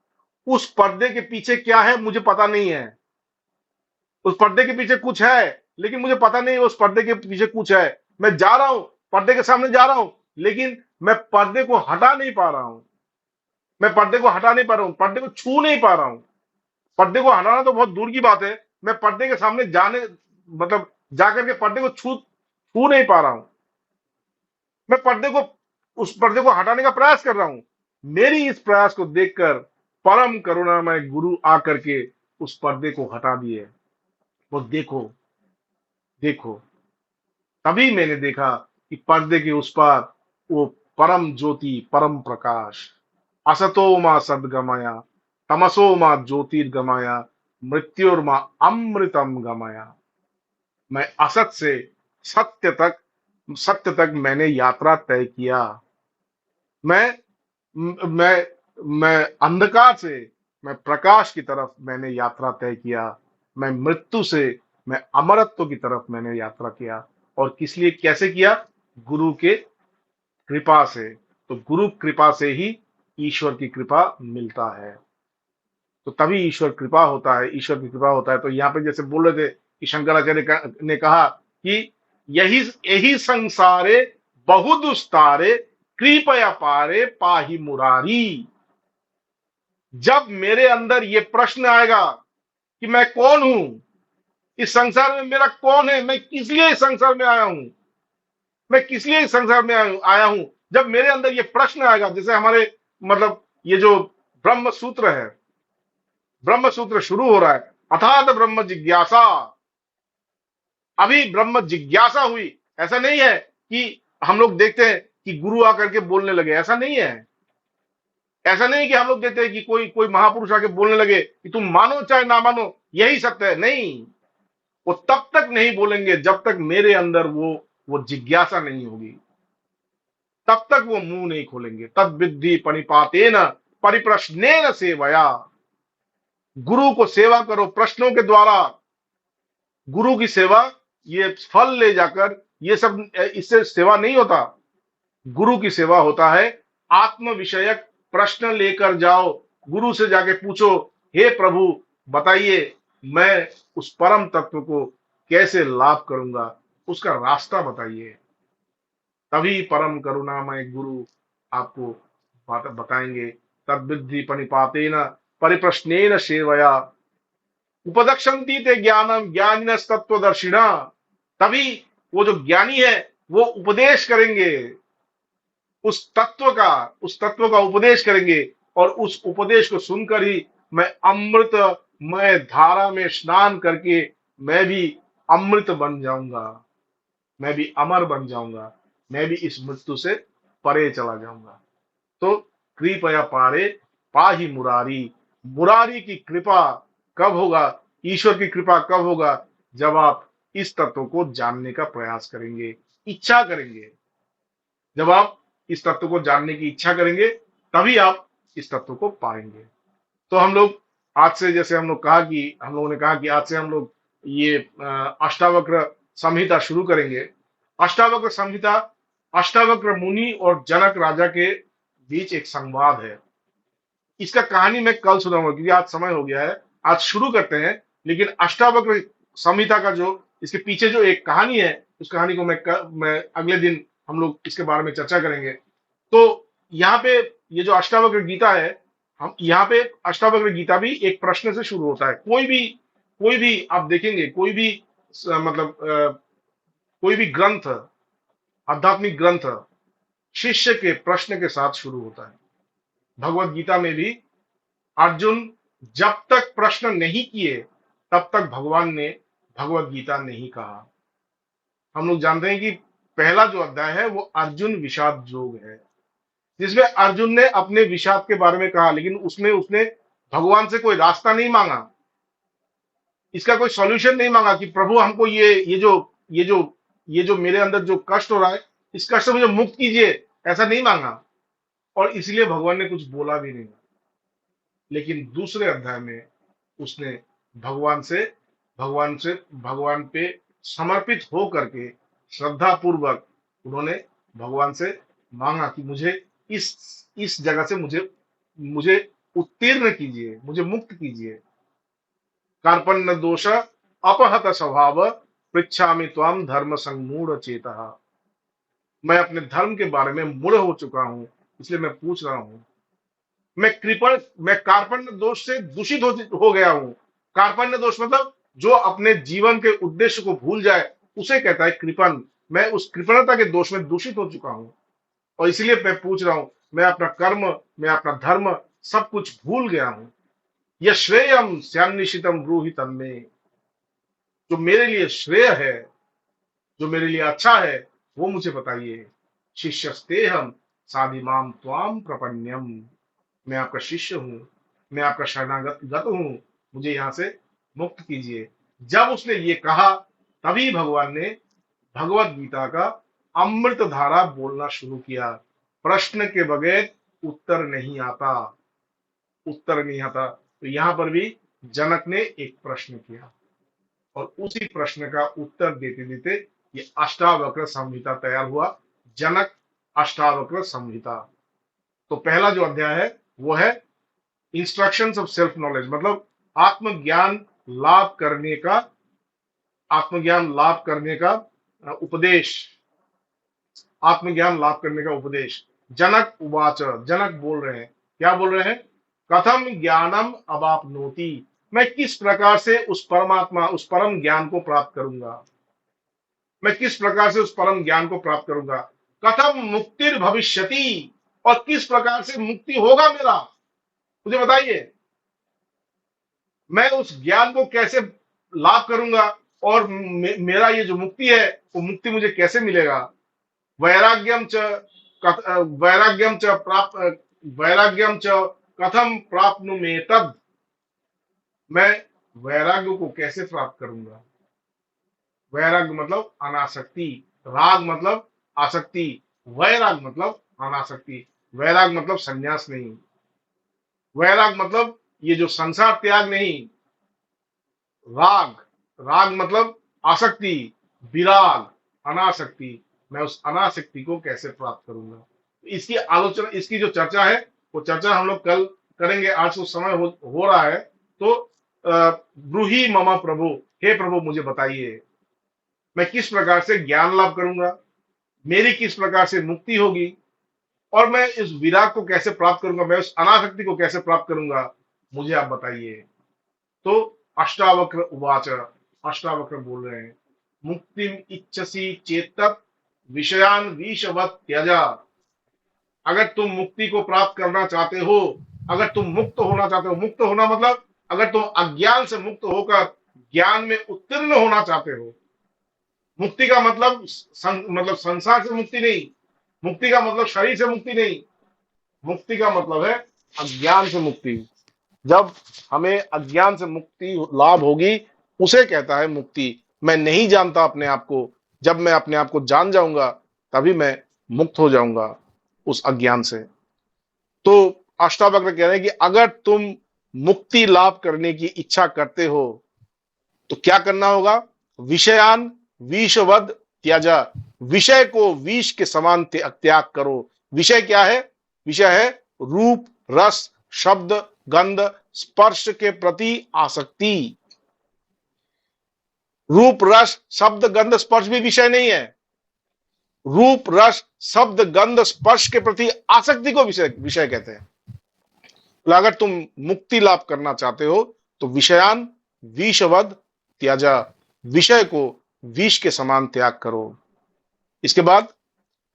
उस पर्दे के पीछे क्या है, मुझे पता नहीं है। उस पर्दे के पीछे कुछ है, लेकिन मुझे पता नहीं उस पर्दे के पीछे कुछ है। मैं जा रहा हूं, पर्दे के सामने जा रहा हूं, लेकिन मैं पर्दे को हटा नहीं पा रहा हूं। मैं पर्दे को हटा नहीं पा रहा हूं, पर्दे को छू नहीं पा रहा हूं। पर्दे को हटाना तो बहुत दूर की बात है, मैं पर्दे के सामने जाने मतलब जाकर के पर्दे को छू छू नहीं पा रहा हूं। मैं उस पर्दे को हटाने का प्रयास कर रहा हूं। मेरी इस प्रयास को देखकर परम करुणामय गुरु आकर के उस पर्दे को हटा दिए। वो देखो, देखो, तभी मैंने देखा कि पर्दे के उस पार वो परम ज्योति, परम प्रकाश, असतो मा सद्गमया तमसो मा ज्योतिर्गमया मृत्युर्मा अमृतम गमया। मैं असत से सत्य तक, सत्य तक मैंने यात्रा तय किया। मैं मैं मैं अंधकार से मैं प्रकाश की तरफ मैंने यात्रा तय किया। मैं मृत्यु से मैं अमरत्व की तरफ मैंने यात्रा किया। और किस लिए, कैसे किया? गुरु के कृपा से। तो गुरु कृपा से ही ईश्वर की कृपा मिलता है। तो तभी ईश्वर कृपा होता है, ईश्वर की कृपा होता है। तो यहाँ पे जैसे बोल रहे थे कि शंकराचार्य ने कहा कि यही यही संसारे बहुदुस्तारे कृपया पारे पाही मुरारी। जब मेरे अंदर ये प्रश्न आएगा कि मैं कौन हूं, इस संसार में मेरा कौन है, मैं किस लिए इस संसार में आया हूं, मैं किस लिए इस संसार में आया हूं, जब मेरे अंदर ये प्रश्न आएगा, जैसे हमारे मतलब ये जो ब्रह्म सूत्र है, ब्रह्म सूत्र शुरू हो रहा है, अथात ब्रह्म जिज्ञासा। अभी ब्रह्म जिज्ञासा हुई। ऐसा नहीं है कि हम लोग देखते हैं कि गुरु आकर के बोलने लगे, ऐसा नहीं है। ऐसा नहीं कि हम लोग देखते हैं कि कोई कोई महापुरुष आके बोलने लगे कि तुम मानो चाहे ना मानो यही सत्य है। नहीं, वो तब तक नहीं बोलेंगे जब तक मेरे अंदर वो जिज्ञासा नहीं होगी, तब तक वो मुंह नहीं खोलेंगे। तद विद्धि पणिपातेन परिप्रश्नेन सेवया। गुरु को सेवा करो प्रश्नों के द्वारा। गुरु की सेवा, ये फल ले जाकर, ये सब इससे सेवा नहीं होता। गुरु की सेवा होता है आत्म विषयक प्रश्न लेकर जाओ, गुरु से जाके पूछो, हे प्रभु बताइए मैं उस परम तत्व को कैसे लाभ करूंगा, उसका रास्ता बताइए। तभी परम करुणामय गुरु आपको बताएंगे। तद्विद्धि पणिपातेन परिप्रश्नेन सेवया उपदक्षन्ति ते ज्ञानम ज्ञानिनस् तत्वदर्शिना। तभी वो जो ज्ञानी है वो उपदेश करेंगे, उस तत्व का उपदेश करेंगे। और उस उपदेश को सुनकर ही मैं अमृतमय धारा में स्नान करके मैं भी अमृत बन जाऊंगा, मैं भी अमर बन जाऊंगा, मैं भी इस मृत्यु से परे चला जाऊंगा। तो कृपया पारे पाही मुरारी। मुरारी की कृपा कब होगा, ईश्वर की कृपा कब होगा? जब आप इस तत्व को जानने का प्रयास करेंगे, इच्छा करेंगे। जब आप इस तत्व को जानने की इच्छा करेंगे तभी आप इस तत्व को पाएंगे। तो हम लोग आज से, जैसे हम लोग कहा कि हम लोगों ने कहा कि आज से हम लोग ये अष्टावक्र संहिता शुरू करेंगे। अष्टावक्र संहिता अष्टावक्र मुनि और जनक राजा के बीच एक संवाद है। इसका कहानी मैं कल सुनाऊंगा क्योंकि आज समय हो गया है। आज शुरू करते हैं, लेकिन अष्टावक्र संहिता का जो इसके पीछे जो एक कहानी है, उस कहानी को मैं अगले दिन हम लोग इसके बारे में चर्चा करेंगे। तो यहाँ पे ये जो अष्टावक्र गीता है, हम यहाँ पे अष्टावक्र गीता भी एक प्रश्न से शुरू होता है। कोई भी आप देखेंगे, कोई भी मतलब कोई भी ग्रंथ, आध्यात्मिक ग्रंथ शिष्य के प्रश्न के साथ शुरू होता है। भगवत गीता में भी अर्जुन जब तक प्रश्न नहीं किए तब तक भगवान ने भगवत गीता नहीं कहा। हम लोग जानते हैं कि पहला जो अध्याय है वो अर्जुन विषाद योग है, जिसमें अर्जुन ने अपने विषाद के बारे में कहा, लेकिन उसमें उसने भगवान से कोई रास्ता नहीं मांगा, इसका कोई सॉल्यूशन नहीं मांगा कि प्रभु हमको ये जो मेरे अंदर जो कष्ट हो रहा है, इस कष्ट से मुझे मुक्त कीजिए, ऐसा नहीं मांगा। और इसलिए भगवान ने कुछ बोला भी नहीं। लेकिन दूसरे अध्याय में उसने भगवान से भगवान पे समर्पित हो करके श्रद्धा पूर्वक उन्होंने भगवान से मांगा कि मुझे इस जगह से मुझे उत्तीर्ण कीजिए, मुझे मुक्त कीजिए। कार्पण्य दोष अपहत स्वभाव पृच्छामि त्वाम धर्म संमूढ़ चेतः। मैं अपने धर्म के बारे में मूढ़ हो चुका हूं, इसलिए मैं पूछ रहा हूं। मैं कार्पण्य दोष से दूषित हो गया हूं। कार्पण्य दोष मतलब जो अपने जीवन के उद्देश्य को भूल जाए उसे कहता है कृपण। मैं उस कृपणता के दोष में दूषित हो चुका हूं, और इसलिए मैं पूछ रहा हूं। मैं अपना कर्म, मैं अपना धर्म सब कुछ भूल गया हूं। यह श्रेयम स्यान्निशितम ब्रूहि तन्मे। जो मेरे लिए श्रेय है, जो मेरे लिए अच्छा है, वो मुझे बताइए। शिष्यस्तेहम साधिमाम त्वाम प्रपन्यम। मैं आपका शिष्य हूं, मैं आपका शरणागत हूं, मुझे यहाँ से मुक्त कीजिए। जब उसने ये कहा तभी भगवान ने भगवत गीता का अमृत धारा बोलना शुरू किया। प्रश्न के बगैर उत्तर नहीं आता, उत्तर नहीं आता। तो यहां पर भी जनक ने एक प्रश्न किया और उसी प्रश्न का उत्तर देते देते ये अष्टावक्र संहिता तैयार हुआ, जनक अष्टावक्र संहिता। तो पहला जो अध्याय है वो है इंस्ट्रक्शंस ऑफ सेल्फ नॉलेज, मतलब आत्मज्ञान लाभ करने का, आत्मज्ञान लाभ करने का उपदेश, आत्मज्ञान लाभ करने का उपदेश। जनक उवाच, जनक बोल रहे हैं, क्या बोल रहे हैं? कथम ज्ञानम अवाप्नोति, मैं किस प्रकार से उस परमात्मा, उस परम ज्ञान को प्राप्त करूंगा, मैं किस प्रकार से उस परम ज्ञान को प्राप्त करूंगा। कथम मुक्तिर भविष्यति, और किस प्रकार से मुक्ति होगा मेरा, मुझे बताइए। मैं उस ज्ञान को कैसे लाभ करूंगा और मेरा ये जो मुक्ति है वो मुक्ति मुझे कैसे मिलेगा। वैराग्यम च वैराग्यम च प्राप्त वैराग्यम च कथम प्राप्नुमेतद, मैं वैराग्य को कैसे प्राप्त करूंगा। वैराग्य मतलब अनासक्ति, राग मतलब आसक्ति, वैराग मतलब अनासक्ति। वैराग मतलब संन्यास नहीं, वैराग मतलब ये जो संसार त्याग नहीं। राग, राग मतलब आसक्ति, विराग अनासक्ति, मैं उस अनासक्ति को कैसे प्राप्त करूंगा। इसकी आलोचना, इसकी जो चर्चा है वो चर्चा हम लोग कल करेंगे। आज तो समय हो रहा है। तो ब्रूहि मम प्रभु, हे प्रभु मुझे बताइए मैं किस प्रकार से ज्ञान लाभ करूंगा, मेरी किस प्रकार से मुक्ति होगी, और मैं इस विराग को कैसे प्राप्त करूंगा, मैं उस अनासक्ति को कैसे प्राप्त करूंगा, मुझे आप बताइए। तो अष्टावक्र उवाच, अष्टावक्र बोल रहे हैं, मुक्तिम इच्छसी चेतत विषयान विषवत त्यजा, अगर तुम मुक्ति को प्राप्त करना चाहते हो, अगर तुम मुक्त होना चाहते हो, मुक्त होना मतलब अगर तुम अज्ञान से मुक्त होकर ज्ञान में उत्तीर्ण होना चाहते हो। मुक्ति का मतलब मतलब संसार से मुक्ति नहीं, मुक्ति का मतलब शरीर से मुक्ति नहीं, मुक्ति का मतलब है अज्ञान से मुक्ति। जब हमें अज्ञान से मुक्ति लाभ होगी उसे कहता है मुक्ति। मैं नहीं जानता अपने आप को, जब मैं अपने आप को जान जाऊंगा तभी मैं मुक्त हो जाऊंगा उस अज्ञान से। तो अष्टावक्र कह रहे हैं कि अगर तुम मुक्ति लाभ करने की इच्छा करते हो तो क्या करना होगा। विषयान विषवद त्याजा, विषय को विष के समान त्याग करो। विषय क्या है? विषय है रूप, रस, शब्द, गंध, स्पर्श के प्रति आसक्ति। रूप, रस, शब्द, गंध, स्पर्श भी विषय नहीं है। रूप, रस, शब्द, गंध, स्पर्श के प्रति आसक्ति को विषय कहते हैं। तो अगर तुम मुक्ति लाभ करना चाहते हो तो विषयान विषवद त्याजा, विषय को विष के समान त्याग करो। इसके बाद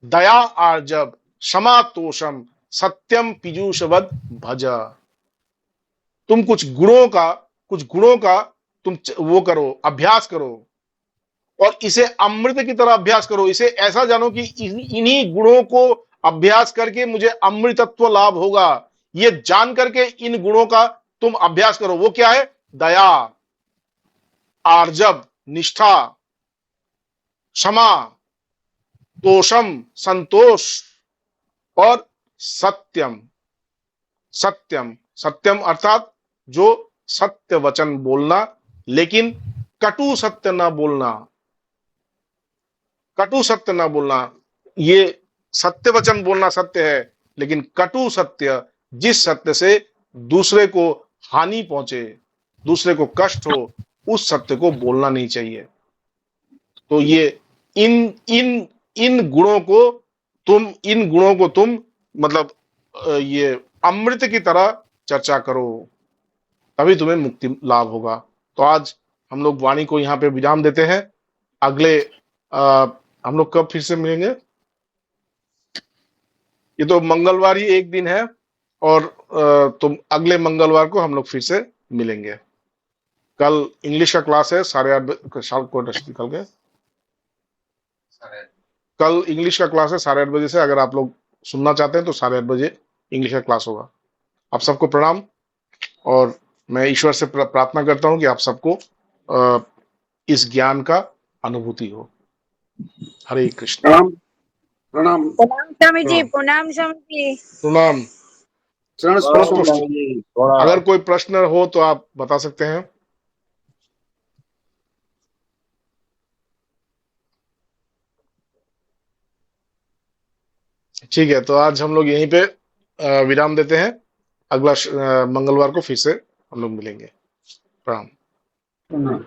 दया आर्जव क्षमातोषम सत्यम पीयूषवद भजा, तुम कुछ गुणों का तुम वो करो, अभ्यास करो, और इसे अमृत की तरह अभ्यास करो। इसे ऐसा जानो कि इन्हीं गुणों को अभ्यास करके मुझे अमृतत्व लाभ होगा। ये जान करके इन गुणों का तुम अभ्यास करो। वो क्या है? दया, आर्जव निष्ठा, क्षमा, तोषम संतोष, और सत्यम। सत्यम, सत्यम अर्थात जो सत्य वचन बोलना, लेकिन कटु सत्य ना बोलना। कटु सत्य ना बोलना। ये सत्य वचन बोलना सत्य है, लेकिन कटु सत्य, जिस सत्य से दूसरे को हानि पहुंचे, दूसरे को कष्ट हो, उस सत्य को बोलना नहीं चाहिए। तो ये इन इन इन गुणों को तुम मतलब ये अमृत की तरह चर्चा करो, तभी तुम्हें मुक्ति लाभ होगा। तो आज हम लोग वाणी को यहाँ पे विराम देते हैं। अगले हम लोग कब फिर से मिलेंगे? ये तो मंगलवार ही एक दिन है, और तो अगले मंगलवार को हम लोग फिर से मिलेंगे। कल इंग्लिश का क्लास है 8:30 कल के, कल इंग्लिश का क्लास है 8:30 बजे से। अगर आप लोग सुनना चाहते हैं तो 8:30 बजे इंग्लिश का क्लास होगा। आप सबको प्रणाम और मैं ईश्वर से प्रार्थना करता हूँ कि आप सबको इस ज्ञान का अनुभूति हो। हरे कृष्ण। प्रणाम प्रणाम प्रणाम स्वामी जी, प्रणाम प्रणाम स्वामी जी। प्रणाम। चरण प्रणाम स्पर्श तो स्वामी जी, थोड़ा अगर कोई प्रश्न हो तो आप बता सकते हैं। ठीक है, तो आज हम लोग यहीं पे विराम देते हैं। अगला मंगलवार को फिर से हम लोग मिलेंगे। प्रणाम। प्रणाम।